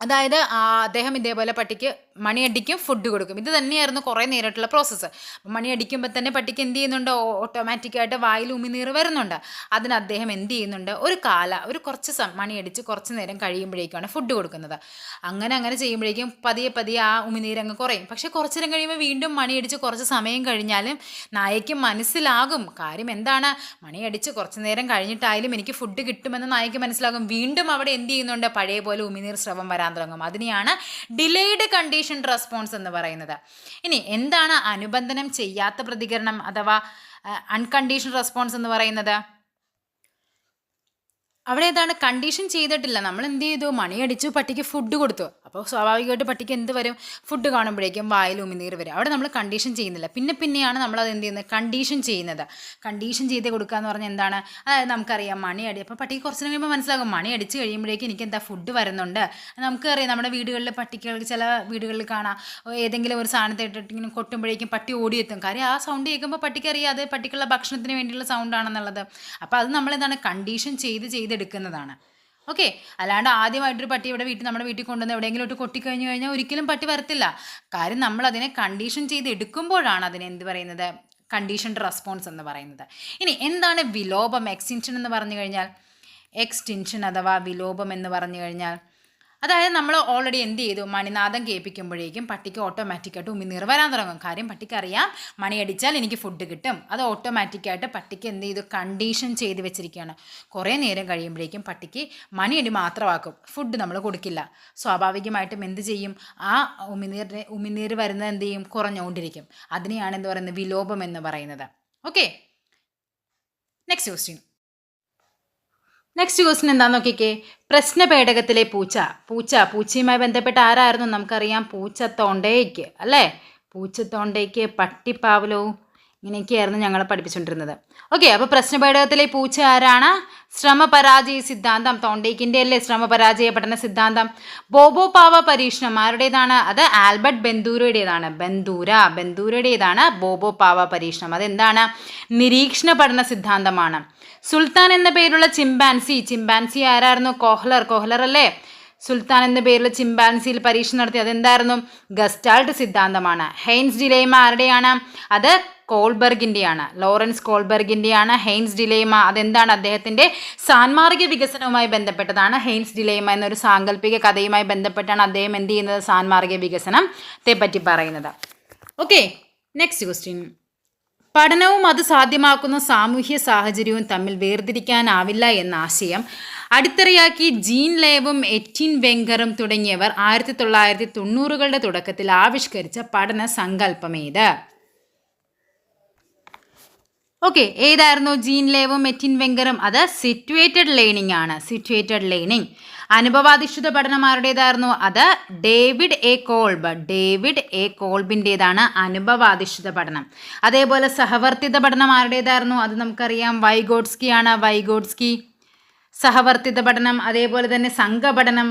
അതായത് അദ്ദേഹം ഇതേപോലെ പട്ടിക്ക് മണിയടിക്കും, ഫുഡ് കൊടുക്കും. ഇത് തന്നെയായിരുന്നു കുറേ നേരിട്ടുള്ള പ്രോസസ്സ്. മണിയടിക്കുമ്പോൾ തന്നെ പട്ടിക്ക് എന്ത് ചെയ്യുന്നുണ്ട്? ഓട്ടോമാറ്റിക്കായിട്ട് വായിൽ ഉമിനീർ വരുന്നുണ്ട്. അതിന് അദ്ദേഹം എന്ത് ചെയ്യുന്നുണ്ട്? ഒരു കുറച്ച് മണിയടിച്ച് കുറച്ച് നേരം കഴിയുമ്പോഴേക്കാണ് ഫുഡ് കൊടുക്കുന്നത്. അങ്ങനെ ചെയ്യുമ്പോഴേക്കും പതിയെ ആ ഉമിനീരങ്ങ് കുറയും. പക്ഷെ കുറച്ച് നേരം കഴിയുമ്പോൾ വീണ്ടും മണിയടിച്ച് കുറച്ച് സമയം കഴിഞ്ഞാലും നായയ്ക്ക് മനസ്സിലാകും കാര്യം എന്താണ്? മണിയടിച്ച് കുറച്ച് നേരം കഴിഞ്ഞിട്ടായാലും എനിക്ക് ഫുഡ് കിട്ടുമെന്ന് നായയ്ക്ക് മനസ്സിലാകും. വീണ്ടും അവിടെ എന്ത് ചെയ്യുന്നുണ്ട്? പഴയ പോലെ ഉമിനീർ സ്രവം വരാൻ തുടങ്ങും. അതിനെയാണ് ഡിലേഡ് കണ്ടീഷൻ റെസ്പോൺസ് എന്ന് പറയുന്നത്. ഇനി എന്താണ് അനുബന്ധനം ചെയ്യാത്ത പ്രതികരണം അഥവാ അൺകണ്ടീഷൻ റെസ്പോൺസ് എന്ന് പറയുന്നത്? അവിടെ ഏതാണ്? കണ്ടീഷൻ ചെയ്തിട്ടില്ല. നമ്മൾ എന്ത് ചെയ്തു? മണിയടിച്ചു, പട്ടിക്ക് ഫുഡ് കൊടുത്തു. അപ്പോൾ സ്വാഭാവികമായിട്ട് പട്ടിക്ക് എന്ത് വരും? ഫുഡ് കാണുമ്പോഴേക്കും വായിൽ ഉമിനീർ വരും. അവിടെ നമ്മൾ കണ്ടീഷൻ ചെയ്യുന്നില്ല. പിന്നെയാണ് നമ്മളത് എന്ത് ചെയ്യുന്നത്? കണ്ടീഷൻ ചെയ്യുന്നത്. കണ്ടീഷൻ ചെയ്ത് കൊടുക്കുക എന്ന് പറഞ്ഞാൽ എന്താണ്? അതായത് നമുക്കറിയാം അപ്പോൾ പട്ടിക്ക് കുറച്ച് കഴിയുമ്പോൾ മനസ്സിലാകും മണി അടിച്ച് കഴിയുമ്പോഴേക്കും എനിക്ക് എന്താ ഫുഡ് വരുന്നുണ്ട്. നമുക്കറിയാം നമ്മുടെ വീടുകളിൽ പട്ടികൾക്ക് ചില വീടുകളിൽ കാണാം ഏതെങ്കിലും ഒരു സാധനത്തെ ഇട്ടിട്ട് ഇങ്ങനെ കൊട്ടുമ്പോഴേക്കും പട്ടി ഓടിയെത്തും. കാര്യം ആ സൗണ്ട് കേൾക്കുമ്പോൾ പട്ടിക്കറിയാം അത് പട്ടിക്കുള്ള ഭക്ഷണത്തിന് വേണ്ടിയുള്ള സൗണ്ടാണെന്നുള്ളത്. അപ്പോൾ അത് നമ്മളെന്താണ്? കണ്ടീഷൻ ചെയ്തെടുക്കുന്നതാണ്. ഓക്കെ, അല്ലാണ്ട് ആദ്യമായിട്ടൊരു പട്ടി നമ്മുടെ വീട്ടിൽ കൊണ്ടുവന്ന് എവിടെയെങ്കിലും ഇട്ട് കൊട്ടിക്കഴിഞ്ഞു കഴിഞ്ഞാൽ ഒരിക്കലും പട്ടി വരത്തില്ല. കാര്യം നമ്മൾ അതിനെ കണ്ടീഷൻ എടുക്കുമ്പോഴാണ് അതിനെ എന്ത് പറയുന്നത്? കണ്ടീഷൻഡ് റെസ്പോൺസ് എന്ന് പറയുന്നത്. ഇനി എന്താണ് വിലോപം? എക്സ്റ്റിൻഷൻ എന്ന് പറഞ്ഞു കഴിഞ്ഞാൽ അഥവാ വിലോപം എന്ന് പറഞ്ഞു കഴിഞ്ഞാൽ അതായത് നമ്മൾ ഓൾറെഡി എന്ത് ചെയ്തു? മണിനാദം കേൾപ്പിക്കുമ്പോഴേക്കും പട്ടിക്ക് ഓട്ടോമാറ്റിക്കായിട്ട് ഉമിനീർ വരാൻ തുടങ്ങും. കാര്യം പട്ടിക്കറിയാം മണിയടിച്ചാൽ എനിക്ക് ഫുഡ് കിട്ടും. അത് ഓട്ടോമാറ്റിക്കായിട്ട് പട്ടിക്ക് എന്ത് ചെയ്തു? കണ്ടീഷൻ ചെയ്ത് വെച്ചിരിക്കുകയാണ്. കുറേ നേരം കഴിയുമ്പോഴേക്കും പട്ടിക്ക് മണിയടി മാത്രമാക്കും, ഫുഡ് നമ്മൾ കൊടുക്കില്ല. സ്വാഭാവികമായിട്ടും എന്ത് ചെയ്യും? ആ ഉമിനീർ വരുന്നത് എന്ത് ചെയ്യും? കുറഞ്ഞുകൊണ്ടിരിക്കും. അതിനെയാണ് എന്ത് പറയുന്നത്? വിലോപം എന്ന് പറയുന്നത്. ഓക്കെ, നെക്സ്റ്റ് ക്വസ്റ്റ്യൻ എന്താണെന്ന് നോക്കിക്കേ. പ്രശ്നപേടകത്തിലെ പൂച്ചയുമായി ബന്ധപ്പെട്ട് ആരായിരുന്നു? നമുക്കറിയാം പൂച്ചത്തോണ്ടയ്ക്ക് അല്ലേ? പൂച്ചത്തോണ്ടയ്ക്ക്, പട്ടി പാവ്ലോവ്, ഇങ്ങനെയൊക്കെയായിരുന്നു ഞങ്ങളെ പഠിപ്പിച്ചുകൊണ്ടിരുന്നത്. ഓക്കെ, അപ്പോൾ പ്രശ്നപേടകത്തിലെ പൂച്ച ആരാണ്? ശ്രമപരാജയ സിദ്ധാന്തം, തോണ്ടയ്ക്കിൻ്റെ അല്ലേ ശ്രമപരാജയ പഠന സിദ്ധാന്തം. ബോബോ പാവ പരീക്ഷണം ആരുടേതാണ്? അത് ആൽബർട്ട് ബെന്തൂരയുടേതാണ്. ബെന്തൂരയുടേതാണ് ബോബോ പാവ പരീക്ഷണം. അതെന്താണ്? നിരീക്ഷണ പഠന സിദ്ധാന്തമാണ്. സുൽത്താൻ എന്ന പേരുള്ള ചിമ്പാൻസി ആരായിരുന്നു? കോഹ്ലർ അല്ലേ? സുൽത്താൻ എന്ന പേരിൽ ചിമ്പാൻസിയിൽ പരീക്ഷണം നടത്തി. അതെന്തായിരുന്നു? ഗസ്റ്റാൾട്ട് സിദ്ധാന്തമാണ്. ഹെയ്ൻസ് ഡിലേമ ആരുടെയാണ്? അത് കോൾബർഗിൻ്റെയാണ്, ലോറൻസ് കോൾബർഗിൻ്റെയാണ് ഹെയ്ൻസ് ഡിലേമ. അതെന്താണ്? അദ്ദേഹത്തിൻ്റെ സാൻമാർഗിക വികസനവുമായി ബന്ധപ്പെട്ടതാണ്. ഹെയ്ൻസ് ഡിലേമ എന്നൊരു സാങ്കല്പിക കഥയുമായി ബന്ധപ്പെട്ടാണ് അദ്ദേഹം എന്ത് ചെയ്യുന്നത്? സാൻമാർഗിക വികസനത്തെ പറ്റി പറയുന്നത്. Okay, next question. പഠനവും അത് സാധ്യമാക്കുന്ന സാമൂഹ്യ സാഹചര്യവും തമ്മിൽ വേർതിരിക്കാനാവില്ല എന്ന ആശയം അടിത്തറയാക്കി ജീൻ ലേവും എറ്റിൻ വെങ്കറും തുടങ്ങിയവർ 1990കളുടെ തുടക്കത്തിൽ ആവിഷ്കരിച്ച പഠന സങ്കല്പമേത്? ഓക്കെ, ഏതായിരുന്നു ജീൻ ലേവും മെറ്റിൻ വെങ്കറും? അത് സിറ്റുവേറ്റഡ് ലേണിംഗ് ആണ്. Situated learning. അനുഭവാധിഷ്ഠിത പഠനം ആരുടേതായിരുന്നു? അത് David A Kolb. David A കോൾബിൻ്റേതാണ് അനുഭവാധിഷ്ഠിത പഠനം. അതേപോലെ സഹവർത്തിത പഠനം ആരുടേതായിരുന്നു? അത് നമുക്കറിയാം, വൈഗോട്സ്കി ആണ്. വൈഗോട്സ്കി. സഹവർത്തിത പഠനം, അതേപോലെ തന്നെ സംഘപഠനം,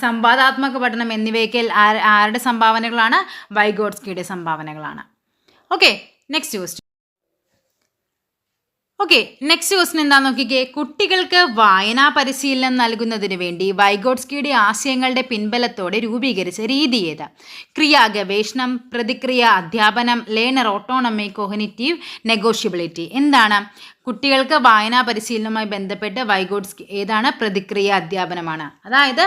സംവാദാത്മക പഠനം എന്നിവയ്ക്ക് ആരുടെ സംഭാവനകളാണ്? വൈഗോട്സ്കിയുടെ സംഭാവനകളാണ്. Okay, next question. Okay, next question എന്താണെന്ന് നോക്കിക്കേ. കുട്ടികൾക്ക് വായനാ പരിശീലനം നൽകുന്നതിന് വേണ്ടി വൈഗോട്സ്കിയുടെ ആശയങ്ങളുടെ പിൻബലത്തോടെ രൂപീകരിച്ച രീതി ഏത്? ക്രിയ ഗവേഷണം, പ്രതിക്രിയ അധ്യാപനം, ലേണർ ഓട്ടോണമി, കോഗ്നിറ്റീവ് നെഗോഷ്യബിലിറ്റി. എന്താണ്? കുട്ടികൾക്ക് വായനാ പരിശീലനവുമായി ബന്ധപ്പെട്ട് വൈഗോട്സ്കി ഏതാണ്? പ്രതിക്രിയ അധ്യാപനമാണ്. അതായത്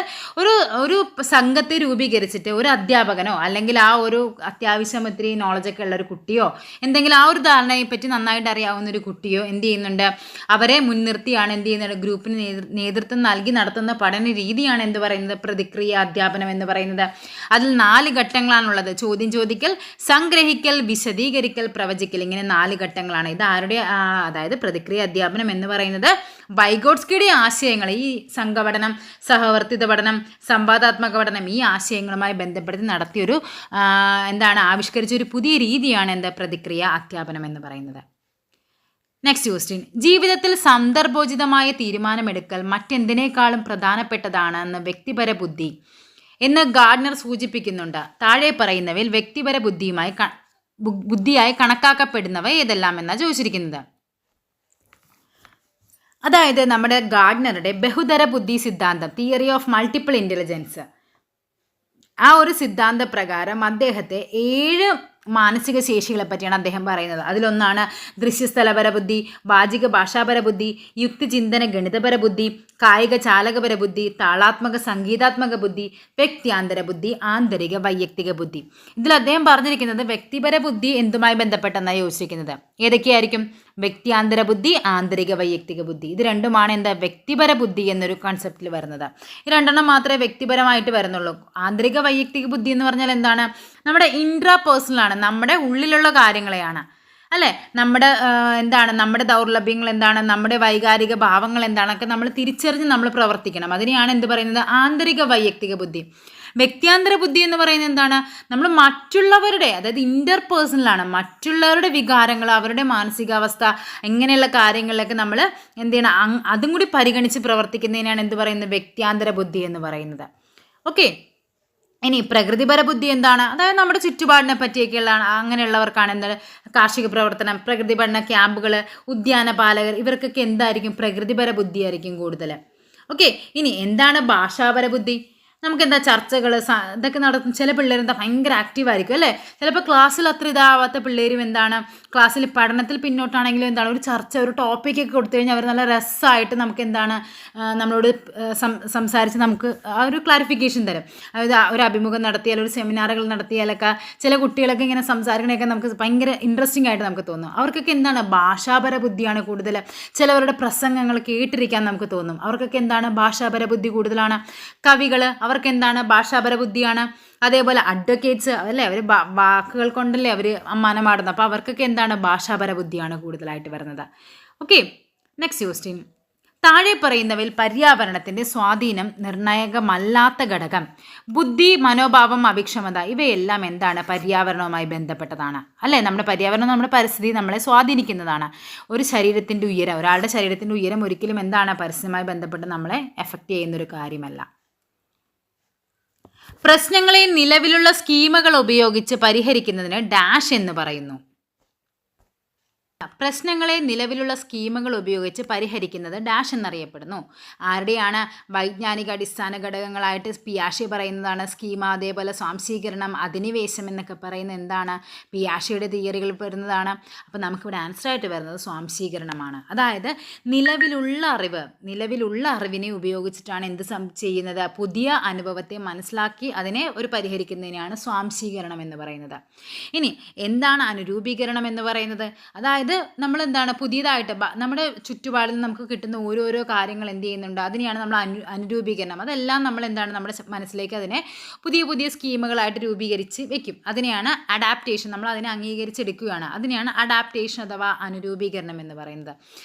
ഒരു സംഘത്തെ രൂപീകരിച്ചിട്ട് ഒരു അധ്യാപകനോ അല്ലെങ്കിൽ ആ ഒരു അത്യാവശ്യം ഒത്തിരി നോളജൊക്കെ ഉള്ള ഒരു കുട്ടിയോ എന്തെങ്കിലും ആ ഒരു ധാരണയെ പറ്റി നന്നായിട്ട് അറിയാവുന്ന ഒരു കുട്ടിയോ എന്ത് ചെയ്യുന്നുണ്ട്? അവരെ മുൻനിർത്തിയാണ് എന്ത് ചെയ്യുന്നത്? ഗ്രൂപ്പിന് നേതൃത്വം നൽകി നടത്തുന്ന പഠന രീതിയാണ് എന്ത് പറയുന്നത്? പ്രതിക്രിയ അധ്യാപനം എന്ന് പറയുന്നത്. അതിൽ 4 ഘട്ടങ്ങളാണുള്ളത്. ചോദ്യം ചോദിക്കൽ, സംഗ്രഹിക്കൽ, വിശദീകരിക്കൽ, പ്രവചിക്കൽ. ഇങ്ങനെ 4 ഘട്ടങ്ങളാണ്. ഇത് ആരുടെ അതായത് പ്രതിക്രിയ അധ്യാപനം എന്ന് പറയുന്നത് വൈഗോട്സ്കിയുടെ ആശയങ്ങൾ, ഈ സംഘപഠനം, സഹവർത്തിത പഠനം, സംവാദാത്മക പഠനം, ഈ ആശയങ്ങളുമായി ബന്ധപ്പെടുത്തി നടത്തിയൊരു ആവിഷ്കരിച്ച ഒരു പുതിയ രീതിയാണ് എന്ത്? പ്രതിക്രിയ അധ്യാപനം എന്ന് പറയുന്നത്. Next question. ജീവിതത്തിൽ സന്ദർഭോചിതമായ തീരുമാനമെടുക്കൽ മറ്റെന്തിനേക്കാളും പ്രധാനപ്പെട്ടതാണെന്ന് വ്യക്തിപര ബുദ്ധി എന്ന് ഗാർഡനർ സൂചിപ്പിക്കുന്നുണ്ട്. താഴെ പറയുന്നവയിൽ വ്യക്തിപര ബുദ്ധിയായി കണക്കാക്കപ്പെടുന്നവ ഏതെല്ലാം എന്നാണ് ചോദിച്ചിരിക്കുന്നത്. അതായത് നമ്മുടെ ഗാർഡനറുടെ ബഹുതര ബുദ്ധി സിദ്ധാന്തം, തിയറി ഓഫ് മൾട്ടിപ്പിൾ ഇൻ്റലിജൻസ്, ആ ഒരു സിദ്ധാന്ത പ്രകാരം അദ്ദേഹത്തെ 7 മാനസിക ശേഷികളെ പറ്റിയാണ് അദ്ദേഹം പറയുന്നത്. അതിലൊന്നാണ് ദൃശ്യസ്ഥലപര ബുദ്ധി, വാചിക ഭാഷാപര ബുദ്ധി, യുക്തിചിന്തന ഗണിതപര ബുദ്ധി, കായിക ചാലകപര ബുദ്ധി, താളാത്മക സംഗീതാത്മക ബുദ്ധി, വ്യക്തിയാന്തര ബുദ്ധി, ആന്തരിക വൈയക്തിക ബുദ്ധി. ഇതിൽ അദ്ദേഹം പറഞ്ഞിരിക്കുന്നത് വ്യക്തിപര ബുദ്ധി എന്തുമായി ബന്ധപ്പെട്ടെന്നാണ് യോജിച്ചിരിക്കുന്നത്. ഏതൊക്കെയായിരിക്കും? വ്യക്തിയാന്തര ബുദ്ധി, ആന്തരിക വൈയക്തിക ബുദ്ധി. ഇത് രണ്ടുമാണ് എന്താ? വ്യക്തിപര ബുദ്ധി എന്നൊരു കൺസെപ്റ്റിൽ വരുന്നത്. ഈ 2 മാത്രമേ വ്യക്തിപരമായിട്ട് വരുന്നുള്ളൂ. ആന്തരിക വൈയക്തിക ബുദ്ധി എന്ന് പറഞ്ഞാൽ എന്താണ്? നമ്മുടെ ഇൻട്രാ പേഴ്സണലാണ്, നമ്മുടെ ഉള്ളിലുള്ള കാര്യങ്ങളെയാണ് അല്ലേ? നമ്മുടെ നമ്മുടെ ദൗർലഭ്യങ്ങൾ എന്താണ്, നമ്മുടെ വൈകാരിക ഭാവങ്ങൾ എന്താണൊക്കെ നമ്മൾ തിരിച്ചറിഞ്ഞ് നമ്മൾ പ്രവർത്തിക്കണം. അതിനെയാണ് എന്ത് പറയുന്നത്? ആന്തരിക വൈയക്തിക ബുദ്ധി. വ്യക്തിയാന്തര ബുദ്ധി എന്ന് പറയുന്നത് എന്താണ്? നമ്മൾ മറ്റുള്ളവരുടെ, അതായത് ഇൻ്റർപേഴ്സണലാണ്, മറ്റുള്ളവരുടെ വികാരങ്ങൾ, അവരുടെ മാനസികാവസ്ഥ, ഇങ്ങനെയുള്ള കാര്യങ്ങളിലൊക്കെ നമ്മൾ എന്ത് ചെയ്യണം? അതും കൂടി പരിഗണിച്ച് പ്രവർത്തിക്കുന്നതിനാണ് എന്ത് പറയുന്നത്? വ്യക്തിയാന്തര ബുദ്ധി എന്ന് പറയുന്നത്. ഓക്കെ, ഇനി പ്രകൃതിപര ബുദ്ധി എന്താണ്? അതായത് നമ്മുടെ ചുറ്റുപാടിനെ പറ്റിയൊക്കെയുള്ള അങ്ങനെയുള്ളവർക്കാണ് എന്താണ്? കാർഷിക പ്രവർത്തനം, പ്രകൃതി പഠന ക്യാമ്പുകൾ, ഉദ്യാനപാലകർ, ഇവർക്കൊക്കെ എന്തായിരിക്കും? പ്രകൃതിപര ബുദ്ധിയായിരിക്കും കൂടുതൽ. ഓക്കെ, ഇനി എന്താണ് ഭാഷാപര ബുദ്ധി? നമുക്കെന്താ ചർച്ചകൾ ഇതൊക്കെ നടത്തും. ചില പിള്ളേരെന്താ ഭയങ്കര ആക്റ്റീവായിരിക്കും അല്ലേ? ചിലപ്പോൾ ക്ലാസ്സിൽ അത്ര ഇതാവാത്ത പിള്ളേരും ക്ലാസ്സിൽ പഠനത്തിൽ പിന്നോട്ടാണെങ്കിലും ഒരു ചർച്ച, ഒരു ടോപ്പിക്കൊക്കെ കൊടുത്തു കഴിഞ്ഞാൽ അവർ നല്ല രസമായിട്ട് നമുക്ക് നമ്മളോട് സംസാരിച്ച് നമുക്ക് ആ ഒരു ക്ലാരിഫിക്കേഷൻ തരും. അതായത് ഒരു അഭിമുഖം നടത്തിയാൽ, ഒരു സെമിനാറുകൾ നടത്തിയാലൊക്കെ ചില കുട്ടികളൊക്കെ ഇങ്ങനെ സംസാരിക്കണയൊക്കെ നമുക്ക് ഭയങ്കര ഇൻട്രസ്റ്റിംഗ് ആയിട്ട് നമുക്ക് തോന്നും. അവർക്കൊക്കെ ഭാഷാപര ബുദ്ധിയാണ് കൂടുതൽ. ചിലവരുടെ പ്രസംഗങ്ങൾ കേട്ടിരിക്കാൻ നമുക്ക് തോന്നും. അവർക്കൊക്കെ ഭാഷാപര ബുദ്ധി കൂടുതലാണ്. കവികൾ, അവർക്ക് ഭാഷാപര ബുദ്ധിയാണ്. അതേപോലെ അഡ്വക്കേറ്റ്സ് അല്ലേ, അവർ വാക്കുകൾ കൊണ്ടല്ലേ അവർ അമ്മാനമാടുന്നത്. അപ്പോൾ അവർക്കൊക്കെ ഭാഷാപര ബുദ്ധിയാണ് കൂടുതലായിട്ട് വരുന്നത്. Okay, next question. താഴെ പറയുന്നവയിൽ പര്യാവരണത്തിൻ്റെ സ്വാധീനം നിർണായകമല്ലാത്ത ഘടകം. ബുദ്ധി, മനോഭാവം, അഭിക്ഷമത, ഇവയെല്ലാം പര്യാവരണവുമായി ബന്ധപ്പെട്ടതാണ് അല്ലേ? നമ്മുടെ പര്യാവരണം, നമ്മുടെ പരിസ്ഥിതി നമ്മളെ സ്വാധീനിക്കുന്നതാണ്. ഒരു ശരീരത്തിൻ്റെ ഉയരം, ഒരാളുടെ ശരീരത്തിൻ്റെ ഉയരം ഒരിക്കലും പരിസ്ഥിതിയുമായി ബന്ധപ്പെട്ട് നമ്മളെ എഫക്റ്റ് ചെയ്യുന്നൊരു കാര്യമല്ല. പ്രശ്നങ്ങളെ നിലവിലുള്ള സ്കീമുകൾ ഉപയോഗിച്ച് പരിഹരിക്കുന്നതിന് ഡാഷ് എന്ന് പറയുന്നു. പ്രശ്നങ്ങളെ നിലവിലുള്ള സ്കീമുകൾ ഉപയോഗിച്ച് പരിഹരിക്കുന്നത് ഡാഷ് എന്നറിയപ്പെടുന്നു. ആരുടെയാണ്? വൈജ്ഞാനിക അടിസ്ഥാന ഘടകങ്ങളായിട്ട് പിയാഷെ പറയുന്നതാണ് സ്കീമ. അതേപോലെ സ്വാംശീകരണം, അധിനിവേശം എന്നൊക്കെ പറയുന്നത് പിയാഷെയുടെ തിയറികൾ വരുന്നതാണ്. അപ്പോൾ നമുക്കിവിടെ ആൻസറായിട്ട് വരുന്നത് സ്വാംശീകരണമാണ്. അതായത് നിലവിലുള്ള അറിവിനെ ഉപയോഗിച്ചിട്ടാണ് എന്ത് ചെയ്യുന്നത്? പുതിയ അനുഭവത്തെ മനസ്സിലാക്കി അതിനെ പരിഹരിക്കുന്നതിനാണ് സ്വാംശീകരണം എന്ന് പറയുന്നത്. ഇനി എന്താണ് അനുരൂപീകരണം എന്ന് പറയുന്നത്? അതായത് അതായത് നമ്മളെന്താണ് പുതിയതായിട്ട് നമ്മുടെ ചുറ്റുപാടിൽ നമുക്ക് കിട്ടുന്ന ഓരോരോ കാര്യങ്ങൾ എന്ത് ചെയ്യുന്നുണ്ട്, അതിനെയാണ് നമ്മൾ അനുരൂപീകരണം. അതെല്ലാം നമ്മൾ എന്താണ് നമ്മുടെ മനസ്സിലേക്ക് അതിനെ പുതിയ പുതിയ സ്കീമുകളായിട്ട് രൂപീകരിച്ച് വെക്കും. അതിനെയാണ് അഡാപ്റ്റേഷൻ. നമ്മൾ അതിനെ അംഗീകരിച്ചെടുക്കുകയാണ്. അതിനെയാണ് അഡാപ്റ്റേഷൻ അഥവാ അനുരൂപീകരണം എന്ന് പറയുന്നത്.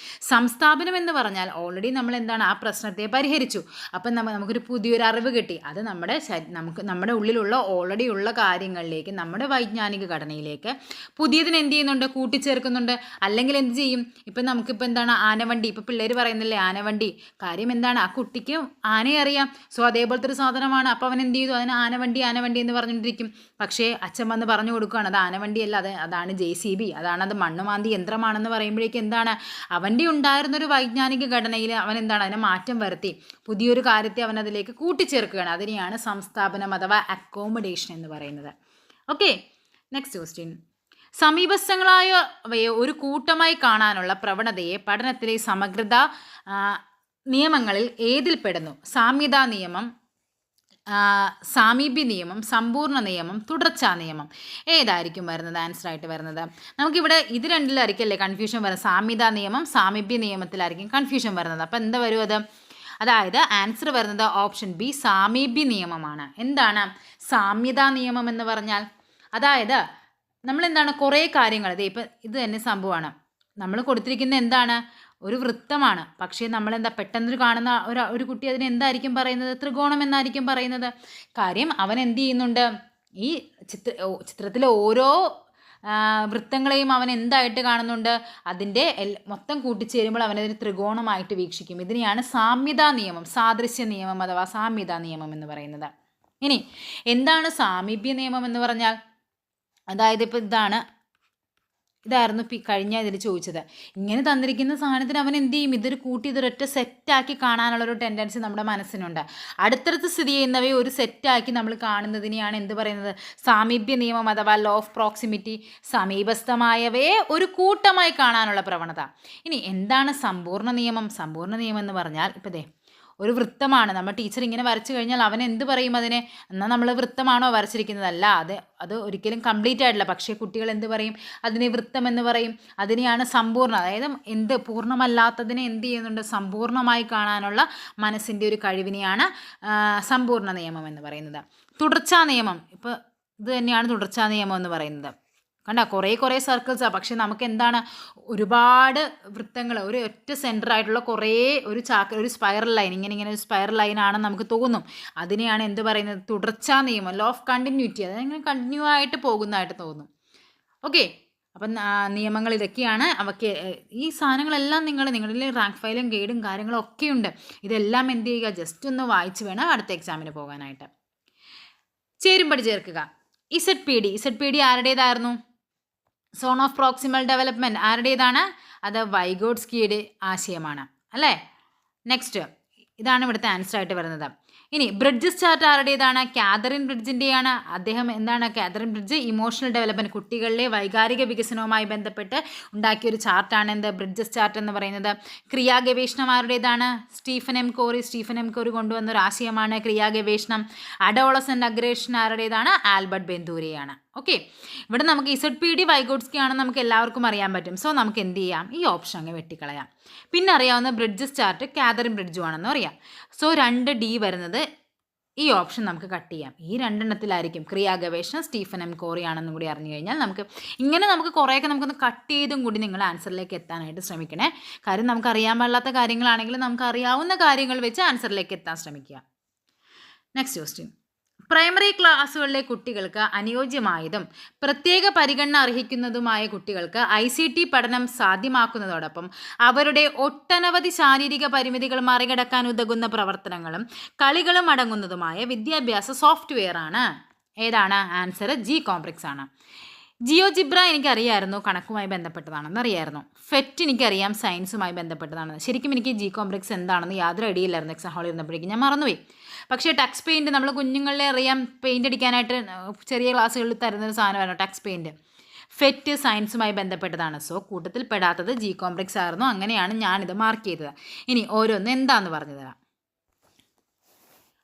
സംസ്ഥാപനം എന്ന് പറഞ്ഞാൽ ഓൾറെഡി നമ്മൾ എന്താണ് ആ പ്രശ്നത്തെ പരിഹരിച്ചു. അപ്പം നമുക്കൊരു പുതിയൊരു അറിവ് കിട്ടി. അത് നമ്മുടെ ഉള്ളിലുള്ള ഓൾറെഡി ഉള്ള കാര്യങ്ങളിലേക്ക്, നമ്മുടെ വൈജ്ഞാനിക ഘടനയിലേക്ക് പുതിയതിന് എന്ത് ചെയ്യുന്നുണ്ട്, കൂട്ടിച്ചേർക്കുന്നുണ്ട്. അല്ലെങ്കിൽ എന്ത് ചെയ്യും, ഇപ്പം നമുക്കിപ്പോൾ എന്താണ് ആനവണ്ടി, ഇപ്പം പിള്ളേർ പറയുന്നില്ലേ ആനവണ്ടി. കാര്യം എന്താണ്, ആ കുട്ടിക്ക് ആനയെ അറിയാം. സോ അതേപോലത്തെ ഒരു സാധനമാണ്. അപ്പോൾ അവൻ എന്ത് ചെയ്തു, അതിന് ആനവണ്ടി എന്ന് പറഞ്ഞുകൊണ്ടിരിക്കും. പക്ഷേ അച്ഛൻ വന്ന് പറഞ്ഞു കൊടുക്കുകയാണ് അത് ആനവണ്ടിയല്ല, അതാണ് JCB, അതാണത് മണ്ണുമാന്തി യന്ത്രമാണെന്ന് പറയുമ്പോഴേക്കും എന്താണ്, അവൻ്റെ ഉണ്ടായിരുന്നൊരു വൈജ്ഞാനിക ഘടനയിൽ അവൻ എന്താണ് അതിനെ മാറ്റം വരുത്തി പുതിയൊരു കാര്യത്തെ അവൻ അതിലേക്ക് കൂട്ടിച്ചേർക്കുകയാണ്. അതിനെയാണ് സംസ്ഥാപനം അഥവാ അക്കോമഡേഷൻ എന്ന് പറയുന്നത്. Okay, next question. സമീപസ്ഥങ്ങളായവയെ ഒരു കൂട്ടമായി കാണാനുള്ള പ്രവണതയെ പഠനത്തിലെ സമഗ്രത നിയമങ്ങളിൽ ഏതിൽപ്പെടുന്നു? സാമ്യതാ നിയമം, സാമീപ്യ നിയമം, സമ്പൂർണ്ണ നിയമം, തുടർച്ചാ നിയമം. ഏതായിരിക്കും വരുന്നത് ആൻസർ ആയിട്ട് വരുന്നത്? നമുക്കിവിടെ ഇത് രണ്ടിലായിരിക്കല്ലേ കൺഫ്യൂഷൻ വരുന്നത്. സാമ്യതാ നിയമം, സാമീപ്യ നിയമത്തിലായിരിക്കും കൺഫ്യൂഷൻ വരുന്നത്. അപ്പോൾ എന്താ വരും അത്? അതായത് ആൻസർ വരുന്നത് ഓപ്ഷൻ ബി, സാമീപ്യ നിയമമാണ്. എന്താണ് സാമ്യതാ നിയമം എന്ന് പറഞ്ഞാൽ? അതായത് നമ്മളെന്താണ് കുറേ കാര്യങ്ങൾ, ഇപ്പം ഇത് തന്നെ സംഭവമാണ്. നമ്മൾ കൊടുത്തിരിക്കുന്ന എന്താണ്, ഒരു വൃത്തമാണ്. പക്ഷേ നമ്മളെന്താ പെട്ടെന്ന് കാണുന്ന ഒരു കുട്ടി അതിന് എന്തായിരിക്കും പറയുന്നത്, ത്രികോണം എന്നായിരിക്കും പറയുന്നത്. കാര്യം അവൻ എന്ത് ചെയ്യുന്നുണ്ട്, ഈ ചിത്രത്തിലെ ഓരോ വൃത്തങ്ങളെയും അവൻ എന്തായിട്ട് കാണുന്നുണ്ട്, അതിൻ്റെ മൊത്തം കൂട്ടിച്ചേരുമ്പോൾ അവനതൊരു ത്രികോണമായിട്ട് വീക്ഷിക്കും. ഇതിനെയാണ് സാമ്യതാ നിയമം, സാദൃശ്യ നിയമം അഥവാ സാമ്യതാ നിയമം എന്ന് പറയുന്നത്. ഇനി എന്താണ് സാമീപ്യ നിയമം എന്ന് പറഞ്ഞാൽ? അതായത് ഇപ്പോൾ ഇതായിരുന്നു കഴിഞ്ഞ ഇതിൽ ചോദിച്ചത്. ഇങ്ങനെ തന്നിരിക്കുന്ന സാധനത്തിന് അവൻ എന്ത് ചെയ്യും, ഇതൊരു കൂട്ടി ഇതൊരൊറ്റ സെറ്റാക്കി കാണാനുള്ളൊരു ടെൻഡൻസി നമ്മുടെ മനസ്സിനുണ്ട്. അടുത്തടുത്ത് സ്ഥിതി ചെയ്യുന്നവയെ ഒരു സെറ്റാക്കി നമ്മൾ കാണുന്നതിനെയാണ് എന്ത് പറയുന്നത്, സാമീപ്യ നിയമം അഥവാ ലോ ഓഫ് പ്രോക്സിമിറ്റി. സമീപസ്ഥമായവയെ ഒരു കൂട്ടമായി കാണാനുള്ള പ്രവണത. ഇനി എന്താണ് സമ്പൂർണ്ണ നിയമം? സമ്പൂർണ്ണ നിയമം എന്ന് പറഞ്ഞാൽ ഇപ്പോൾ ഒരു വൃത്തമാണ്. നമ്മൾ ടീച്ചർ ഇങ്ങനെ വരച്ചു കഴിഞ്ഞാൽ അവൻ എന്ത് പറയും അതിനെ, എന്നാൽ നമ്മൾ വൃത്തമാണോ വരച്ചിരിക്കുന്നതല്ല, അത് ഒരിക്കലും കംപ്ലീറ്റ് ആയിട്ടില്ല. പക്ഷേ കുട്ടികൾ എന്ത് പറയും, അതിനെ വൃത്തം എന്ന് പറയും. അതിനെയാണ് സമ്പൂർണ്ണ, അതായത് പൂർണ്ണമല്ലാത്തതിനെ എന്ത് ചെയ്യുന്നുണ്ട്, സമ്പൂർണ്ണമായി കാണാനുള്ള മനസ്സിൻ്റെ ഒരു കഴിവിനെയാണ് സമ്പൂർണ്ണ നിയമം എന്ന് പറയുന്നത്. തുടർച്ചാ നിയമം, ഇപ്പോൾ ഇത് തന്നെയാണ് തുടർച്ചാ നിയമം എന്ന് പറയുന്നത്. കണ്ട കുറേ സർക്കിൾസാണ്. പക്ഷെ നമുക്ക് എന്താണ്, ഒരുപാട് വൃത്തങ്ങൾ, ഒരു ഒറ്റ സെൻറ്റർ ആയിട്ടുള്ള ഒരു സ്പൈറൽ ലൈൻ, ഇങ്ങനെ ഒരു സ്പൈറൽ ലൈനാണെന്ന് നമുക്ക് തോന്നും. അതിനെയാണ് എന്ത് പറയുന്നത്, തുടർച്ചാ നിയമം, ലോ ഓഫ് കണ്ടിന്യൂറ്റി. അതിങ്ങനെ കണ്ടിന്യൂ ആയിട്ട് പോകുന്നതായിട്ട് തോന്നും. ഓക്കെ, അപ്പം നിയമങ്ങൾ ഇതൊക്കെയാണ്. അവയ്ക്ക് ഈ സാധനങ്ങളെല്ലാം നിങ്ങളുടെ റാങ്ക് ഫയലും ഗൈഡും കാര്യങ്ങളും ഒക്കെ ഉണ്ട്. ഇതെല്ലാം എന്ത് ചെയ്യുക, ജസ്റ്റ് ഒന്ന് വായിച്ച് വേണം അടുത്ത എക്സാമിന് പോകാനായിട്ട്. ചേരുംപടി ചേർക്കുക. ഇസഡ് പി ഡി ആരുടേതായിരുന്നു? സോൺ ഓഫ് പ്രോക്സിമൽ ഡെവലപ്മെൻറ്റ് ആരുടേതാണ്? അത് വൈഗോട്സ്കിയുടെ ആശയമാണ് അല്ലേ. നെക്സ്റ്റ്, ഇതാണ് ഇവിടുത്തെ ആൻസർ ആയിട്ട് വരുന്നത്. ഇനി ബ്രിഡ്ജസ് ചാർട്ട് ആരുടേതാണ്? കാതറിൻ ബ്രിഡ്ജിൻ്റെയാണ്. അദ്ദേഹം എന്താണ്, കാതറിൻ ബ്രിഡ്ജ് ഇമോഷണൽ ഡെവലപ്മെൻറ്റ്, കുട്ടികളിലെ വൈകാരിക വികസനവുമായി ബന്ധപ്പെട്ട് ഉണ്ടാക്കിയൊരു ചാർട്ടാണ് എന്ത്, ബ്രിഡ്ജസ് ചാർട്ട് എന്ന് പറയുന്നത്. ക്രിയാഗവേഷണം ആരുടേതാണ്? സ്റ്റീഫൻ എം കോറി കൊണ്ടുവന്ന ഒരു ആശയമാണ് ക്രിയാഗവേഷണം. അഡോളസെൻ്റ് അഗ്രേഷൻ ആരുടേതാണ്? ആൽബർട്ട് ബെന്തൂരിയാണ്. ഓക്കെ, ഇവിടെ നമുക്ക് ZPD വൈഗോട്സ്കി ആണെന്ന് നമുക്ക് എല്ലാവർക്കും അറിയാൻ പറ്റും. സോ നമുക്ക് എന്ത് ചെയ്യാം, ഈ ഓപ്ഷൻ അങ്ങ് വെട്ടിക്കളയാം. പിന്നെ അറിയാവുന്ന ബ്രിഡ്ജസ് ചാർട്ട് കാതറിൻ ബ്രിഡ്ജും ആണെന്ന് അറിയാം. സോ 2D വരുന്നത് ഈ ഓപ്ഷൻ നമുക്ക് കട്ട് ചെയ്യാം. ഈ രണ്ടെണ്ണത്തിലായിരിക്കും ക്രിയാഗവേഷണം സ്റ്റീഫൻ എം കോറി ആണെന്നും കൂടി അറിഞ്ഞു കഴിഞ്ഞാൽ നമുക്ക് കുറേയൊക്കെ നമുക്കൊന്ന് കട്ട് ചെയ്തും കൂടി നിങ്ങൾ ആൻസറിലേക്ക് എത്താനായിട്ട് ശ്രമിക്കണേ. കാര്യം നമുക്ക് അറിയാൻ പാടില്ലാത്ത കാര്യങ്ങളാണെങ്കിലും നമുക്ക് അറിയാവുന്ന കാര്യങ്ങൾ വെച്ച് ആൻസറിലേക്ക് എത്താൻ ശ്രമിക്കുക. Next question. പ്രൈമറി ക്ലാസ്സുകളിലെ കുട്ടികൾക്ക് അനുയോജ്യമായതും പ്രത്യേക പരിഗണന അർഹിക്കുന്നതുമായ കുട്ടികൾക്ക് ICT പഠനം സാധ്യമാക്കുന്നതോടൊപ്പം അവരുടെ ഒട്ടനവധി ശാരീരിക പരിമിതികൾ മറികടക്കാൻ ഉതകുന്ന പ്രവർത്തനങ്ങളും കളികളും അടങ്ങുന്നതുമായ വിദ്യാഭ്യാസ സോഫ്റ്റ്വെയർ ആണ്. ഏതാണ് ആൻസർ? GComplexes ആണ്. ജിയോജിബ്ര എനിക്കറിയായിരുന്നു കണക്കുമായി ബന്ധപ്പെട്ടതാണെന്ന് അറിയായിരുന്നു. ഫെറ്റ് എനിക്കറിയാം സയൻസുമായി ബന്ധപ്പെട്ടതാണെന്ന്. ശരിക്കും എനിക്ക് GComplexes എന്താണെന്ന് യാതൊരു ഐഡിയ ഇല്ലായിരുന്നു. എക്സാം ഹാളിൽ ഇരുന്നപ്പോഴേക്കും ഞാൻ മറന്നുപോയി. പക്ഷേ ടക്സ് പെയിൻറ്റ് നമ്മൾ കുഞ്ഞുങ്ങളെ അറിയാം, പെയിൻ്റ് അടിക്കാനായിട്ട് ചെറിയ ക്ലാസ്സുകളിൽ തരുന്നൊരു സാധനമായിരുന്നു ടക്സ് പെയിൻറ്റ്. ഫെറ്റ് സയൻസുമായി ബന്ധപ്പെട്ടതാണ്. സോ കൂട്ടത്തിൽ പെടാത്തത് GComplexes ആയിരുന്നു. അങ്ങനെയാണ് ഞാനിത് മാർക്ക് ചെയ്തത്. ഇനി ഓരോന്ന് എന്താണെന്ന് പറഞ്ഞു തരാം.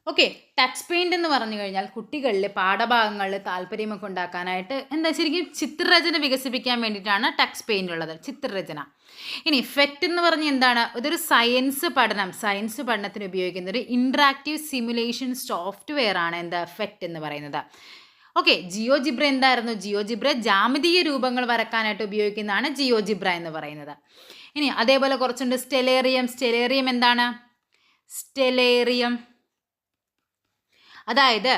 ഓക്കെ, ടച്ച് പെയിൻറ് എന്ന് പറഞ്ഞു കഴിഞ്ഞാൽ കുട്ടികളിലെ പാഠഭാഗങ്ങളിൽ താല്പര്യമൊക്കെ ഉണ്ടാക്കാനായിട്ട് എന്താ ശരിക്കും ചിത്രരചന വികസിപ്പിക്കാൻ വേണ്ടിയിട്ടാണ് ടച്ച് പെയിൻ്റ് ഉള്ളത്, ചിത്രരചന. ഇനി ഫെറ്റ് എന്ന് പറഞ്ഞാൽ എന്താണ്? ഇതൊരു സയൻസ് പഠനത്തിന് ഉപയോഗിക്കുന്ന ഒരു ഇൻട്രാക്റ്റീവ് സിമുലേഷൻ സോഫ്റ്റ്വെയർ ആണ് എന്താ ഫെറ്റ് എന്ന് പറയുന്നത്. ഓക്കെ, ജിയോജിബ്ര എന്തായിരുന്നു? ജിയോജിബ്ര ജാമിതീയ രൂപങ്ങൾ വരക്കാനായിട്ട് ഉപയോഗിക്കുന്നതാണ് ജിയോജിബ്ര എന്ന് പറയുന്നത്. ഇനി അതേപോലെ കുറച്ചുണ്ട് സ്റ്റെലേറിയം എന്താണ്? സ്റ്റെലേറിയം അതായത്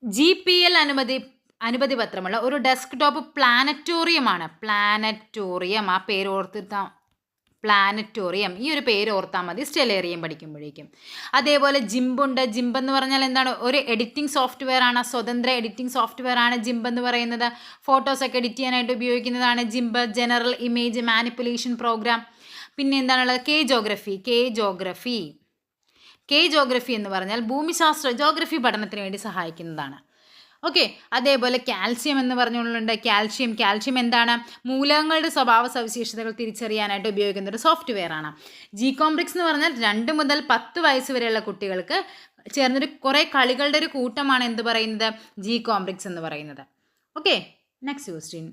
GPL അനുമതി പത്രമുള്ള ഒരു ഡെസ്ക്ടോപ്പ് പ്ലാനറ്റോറിയമാണ്. ആ പേര് ഓർത്തിട്ടാൽ പ്ലാനറ്റോറിയം, ഈ ഒരു പേര് ഓർത്താൽ മതി സ്റ്റെലേറിയം പഠിക്കുമ്പോഴേക്കും. അതേപോലെ ജിംബുണ്ട്. ജിംബ് എന്ന് പറഞ്ഞാൽ എന്താണ്? ഒരു എഡിറ്റിംഗ് സോഫ്റ്റ്വെയർ ആണ്, സ്വതന്ത്ര എഡിറ്റിംഗ് സോഫ്റ്റ്വെയർ ആണ് ജിംബ് എന്ന് പറയുന്നത്. ഫോട്ടോസൊക്കെ എഡിറ്റ് ചെയ്യാനായിട്ട് ഉപയോഗിക്കുന്നതാണ് GIMP. General image manipulation programme. പിന്നെ എന്താണുള്ളത്? കെ ജോഗ്രഫി എന്ന് പറഞ്ഞാൽ ഭൂമിശാസ്ത്ര ജോഗ്രഫി പഠനത്തിന് വേണ്ടി സഹായിക്കുന്നതാണ്. ഓക്കെ, അതേപോലെ കാൽസ്യം എന്ന് പറഞ്ഞുകൊണ്ടുണ്ട്. കാൽഷ്യം എന്താണ്? മൂലകങ്ങളുടെ സ്വഭാവ സവിശേഷതകൾ തിരിച്ചറിയാനായിട്ട് ഉപയോഗിക്കുന്ന ഒരു സോഫ്റ്റ്വെയർ ആണ്. ജികോംബ്രിക്സ് എന്ന് പറഞ്ഞാൽ 2 മുതൽ 10 വയസ്സ് വരെയുള്ള കുട്ടികൾക്ക് ചേർന്നൊരു കുറേ കളികളുടെ ഒരു കൂട്ടമാണ് എന്ത് പറയുന്നത്? ജികോംബ്രിക്സ് എന്ന് പറയുന്നത്. Okay, next question.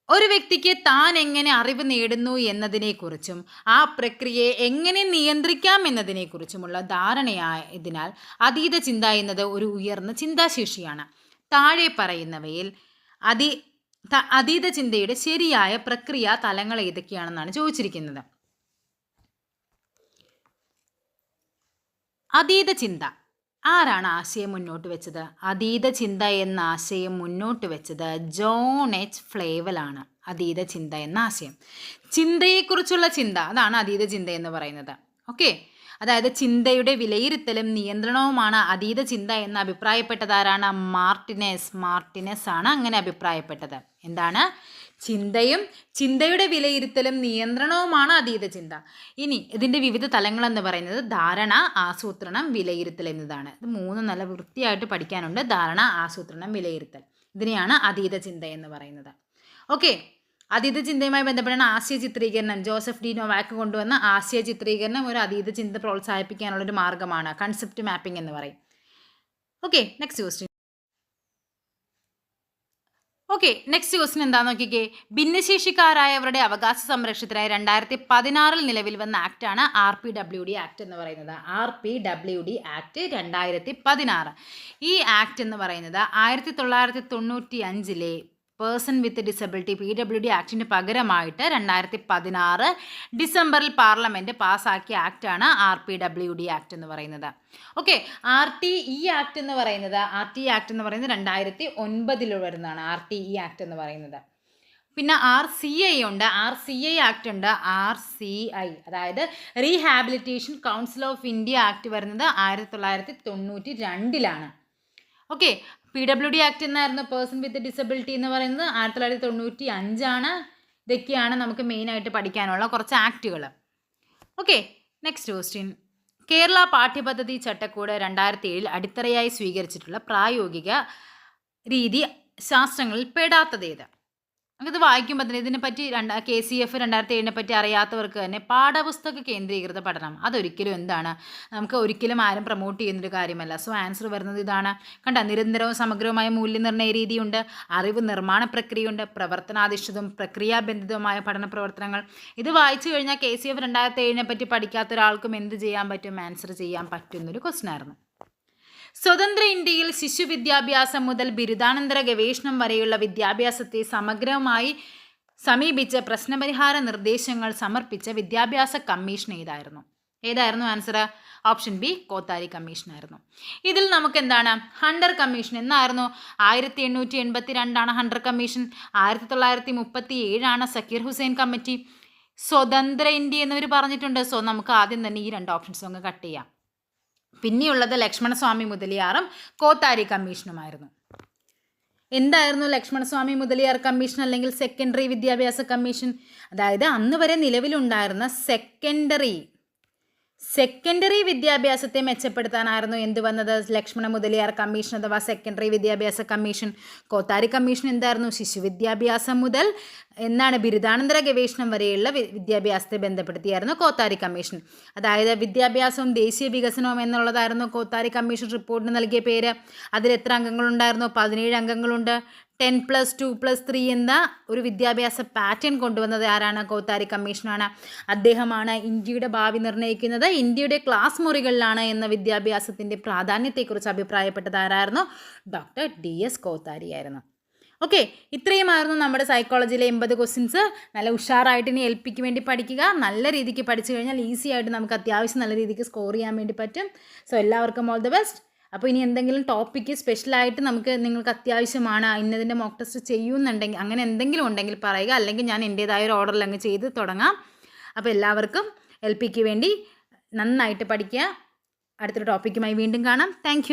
ഒരു വ്യക്തിക്ക് താൻ എങ്ങനെ അറിവ് നേടുന്നു എന്നതിനെക്കുറിച്ചും ആ പ്രക്രിയയെ എങ്ങനെ നിയന്ത്രിക്കാം എന്നതിനെക്കുറിച്ചുമുള്ള ധാരണയായതിനാൽ അതീത ചിന്ത എന്നത് ഒരു ഉയർന്ന ചിന്താശേഷിയാണ്. താഴെ പറയുന്നവയിൽ അതീത ചിന്തയുടെ ശരിയായ പ്രക്രിയ തലങ്ങൾ ഏതൊക്കെയാണെന്നാണ് ചോദിച്ചിരിക്കുന്നത്. അതീത ചിന്ത ആരാണ് ആശയം മുന്നോട്ട് വെച്ചത്? അതീത ചിന്ത എന്ന ആശയം മുന്നോട്ട് വെച്ചത് ജോൺ എച്ച് ഫ്ലേവൽ ആണ്. അതീത ചിന്ത എന്ന ആശയം, ചിന്തയെക്കുറിച്ചുള്ള ചിന്ത, അതാണ് അതീത ചിന്ത എന്ന് പറയുന്നത്. ഓക്കെ, അതായത് ചിന്തയുടെ വിലയിരുത്തലും നിയന്ത്രണവുമാണ് അതീത ചിന്ത എന്ന് അഭിപ്രായപ്പെട്ടത് ആരാണ്? മാർട്ടിനെസ് ആണ് അങ്ങനെ അഭിപ്രായപ്പെട്ടത്. എന്താണ്? ചിന്തയുടെ വിലയിരുത്തലും നിയന്ത്രണവുമാണ് അതീത ചിന്ത. ഇനി ഇതിൻ്റെ വിവിധ തലങ്ങളെന്ന് പറയുന്നത് ധാരണ, ആസൂത്രണം, വിലയിരുത്തൽ എന്നതാണ്. ഇത് 3 നല്ല വൃത്തിയായിട്ട് പഠിക്കാനുണ്ട്. ധാരണ, ആസൂത്രണം, വിലയിരുത്തൽ, ഇതിനെയാണ് അതീത ചിന്ത എന്ന് പറയുന്നത്. ഓക്കെ, അതീത ചിന്തയുമായി ബന്ധപ്പെട്ടാണ് ആശയ ചിത്രീകരണം. ജോസഫ് ഡി നൊവാക്ക് കൊണ്ടുവന്ന ആശയ ചിത്രീകരണം ഒരു അതീത ചിന്ത പ്രോത്സാഹിപ്പിക്കാനുള്ളൊരു മാർഗ്ഗമാണ്. കൺസെപ്റ്റ് മാപ്പിംഗ് എന്ന് പറയും. ഓക്കെ, നെക്സ്റ്റ് ക്വസ്റ്റ്യൻ എന്താണെന്ന് നോക്കിക്കേ. ഭിന്നശേഷിക്കാരായവരുടെ അവകാശ സംരക്ഷണത്തിനായി 2016 നിലവിൽ വന്ന ആക്റ്റാണ് RPWD ആക്ട് എന്ന് പറയുന്നത്. RPWD act 2016. ഈ ആക്ട് എന്ന് പറയുന്നത് 1995 പേഴ്സൺ വിത്ത് ഡിസബിലിറ്റി PWD ആക്ടിന് പകരമായിട്ട് 2016 ഡിസംബറിൽ പാർലമെൻറ്റ് പാസ്സാക്കിയ ആക്റ്റാണ് RPWD ആക്ട് എന്ന് പറയുന്നത്. ഓക്കെ, RTE ആക്ട് എന്ന് പറയുന്നത് 2009 വരുന്നതാണ്. RTE ആക്ട് എന്ന് പറയുന്നത്. പിന്നെ RCI ഉണ്ട്, RCI ആക്ട് ഉണ്ട്. RCI അതായത് rehabilitation council of India act വരുന്നത് 1992. ഓക്കെ, PWD ആക്ട് എന്നായിരുന്നു പേഴ്സൺ വിത്ത് ഡിസബിലിറ്റി എന്ന് പറയുന്നത് 1995. ഇതൊക്കെയാണ് നമുക്ക് മെയിനായിട്ട് പഠിക്കാനുള്ള കുറച്ച് ആക്റ്റുകൾ. Okay, next question. കേരള പാഠ്യപദ്ധതി ചട്ടക്കൂട് 2007 അടിത്തറയായി സ്വീകരിച്ചിട്ടുള്ള പ്രായോഗിക രീതി ശാസ്ത്രങ്ങളിൽ പെടാത്തതേത്? നമുക്കിത് വായിക്കുമ്പോൾ തന്നെ ഇതിനെപ്പറ്റി KCF 2007 പറ്റി അറിയാത്തവർക്ക് തന്നെ പാഠപുസ്തക കേന്ദ്രീകൃത പഠനം അതൊരിക്കലും എന്താണ്, നമുക്ക് ഒരിക്കലും ആരും പ്രൊമോട്ട് ചെയ്യുന്നൊരു കാര്യമല്ല. സോ ആൻസർ വരുന്നത് ഇതാണ്. കണ്ട, നിരന്തരവും സമഗ്രവുമായ മൂല്യനിർണ്ണയ രീതിയുണ്ട്, അറിവ് നിർമ്മാണ പ്രക്രിയയുണ്ട്, പ്രവർത്തനാധിഷ്ഠിതവും പ്രക്രിയാബന്ധിതവുമായ പഠന പ്രവർത്തനങ്ങൾ. ഇത് വായിച്ചു കഴിഞ്ഞാൽ KCF 2007 പറ്റി പഠിക്കാത്ത ഒരാൾക്കും എന്ത് ചെയ്യാൻ പറ്റും? ആൻസർ ചെയ്യാൻ പറ്റുന്നൊരു ക്വസ്റ്റ്യൻ ആയിരുന്നു. സ്വതന്ത്ര ഇന്ത്യയിൽ ശിശു വിദ്യാഭ്യാസം മുതൽ ബിരുദാനന്തര ഗവേഷണം വരെയുള്ള വിദ്യാഭ്യാസത്തെ സമഗ്രമായി സമീപിച്ച പ്രശ്നപരിഹാര നിർദ്ദേശങ്ങൾ സമർപ്പിച്ച വിദ്യാഭ്യാസ കമ്മീഷൻ ഏതായിരുന്നു answer? Option B, Kothari commission ആയിരുന്നു. ഇതിൽ നമുക്ക് എന്താണ്? ഹണ്ടർ കമ്മീഷൻ എന്നായിരുന്നു. 1882 Hunter commission. 1937 Zakir Hussain committee. സ്വതന്ത്ര ഇന്ത്യ എന്നിവർ പറഞ്ഞിട്ടുണ്ട്. സോ നമുക്ക് ആദ്യം തന്നെ ഈ 2 ഓപ്ഷൻസ് അങ്ങ് കട്ട് ചെയ്യാം. പിന്നെയുള്ളത് ലക്ഷ്മണസ്വാമി മുതലിയാറും കോത്താരി കമ്മീഷനുമായിരുന്നു. എന്തായിരുന്നു ലക്ഷ്മണസ്വാമി മുതലിയാർ കമ്മീഷൻ അല്ലെങ്കിൽ സെക്കൻഡറി വിദ്യാഭ്യാസ കമ്മീഷൻ? അതായത് അന്ന് വരെ നിലവിലുണ്ടായിരുന്ന സെക്കൻഡറി സെക്കൻഡറി വിദ്യാഭ്യാസത്തെ മെച്ചപ്പെടുത്താനായിരുന്നു എന്ത് വന്നത്? ലക്ഷ്മണ മുതലിയാർ കമ്മീഷൻ അഥവാ സെക്കൻഡറി വിദ്യാഭ്യാസ കമ്മീഷൻ. കോത്താരി കമ്മീഷൻ എന്തായിരുന്നു? ശിശുവിദ്യാഭ്യാസം മുതൽ ബിരുദാനന്തര ഗവേഷണം വരെയുള്ള വിദ്യാഭ്യാസത്തെ ബന്ധപ്പെടുത്തിയായിരുന്നു കോത്താരി കമ്മീഷൻ. അതായത് വിദ്യാഭ്യാസവും ദേശീയ വികസനവും എന്നുള്ളതായിരുന്നു കോത്താരി കമ്മീഷൻ റിപ്പോർട്ടിന് നൽകിയ പേര്. അതിൽ എത്ര അംഗങ്ങളുണ്ടായിരുന്നു? 17 അംഗങ്ങളുണ്ട്. 10+2+3 എന്ന ഒരു വിദ്യാഭ്യാസ പാറ്റേൺ കൊണ്ടുവന്നത് ആരാണ്? കോത്താരി കമ്മീഷനാണ്. അദ്ദേഹമാണ് ഇന്ത്യയുടെ ഭാവി നിർണ്ണയിക്കുന്നത് ഇന്ത്യയുടെ ക്ലാസ് മുറികളിലാണ് എന്ന വിദ്യാഭ്യാസത്തിൻ്റെ പ്രാധാന്യത്തെക്കുറിച്ച് അഭിപ്രായപ്പെട്ടത് ആരായിരുന്നു? ഡോക്ടർ DS കോത്താരി ആയിരുന്നു. ഓക്കെ, ഇത്രയുമായിരുന്നു നമ്മുടെ സൈക്കോളജിയിലെ 80 ക്വസ്റ്റ്യൻസ്. നല്ല ഉഷാറായിട്ട് ഇനി LPക്ക് വേണ്ടി പഠിക്കുക. നല്ല രീതിക്ക് പഠിച്ചു കഴിഞ്ഞാൽ ഈസി ആയിട്ട് നമുക്ക് അത്യാവശ്യം നല്ല രീതിക്ക് സ്കോർ ചെയ്യാൻ വേണ്ടി പറ്റും. സോ എല്ലാവർക്കും ഓൾ ദി ബെസ്റ്റ്. അപ്പോൾ ഇനി എന്തെങ്കിലും ടോപ്പിക്ക് സ്പെഷ്യലായിട്ട് നിങ്ങൾക്ക് അത്യാവശ്യമാണ്, ഇന്നതിൻ്റെ മോക്ക് ടെസ്റ്റ് ചെയ്യുന്നുണ്ടെങ്കിൽ അങ്ങനെ എന്തെങ്കിലും ഉണ്ടെങ്കിൽ പറയുക, അല്ലെങ്കിൽ ഞാൻ എൻ്റേതായ ഒരു ഓർഡറിൽ അങ്ങ് ചെയ്ത് തുടങ്ങാം. അപ്പോൾ എല്ലാവർക്കും LPക്ക് വേണ്ടി നന്നായിട്ട് പഠിക്കുക. അടുത്തൊരു ടോപ്പിക്കുമായി വീണ്ടും കാണാം. താങ്ക്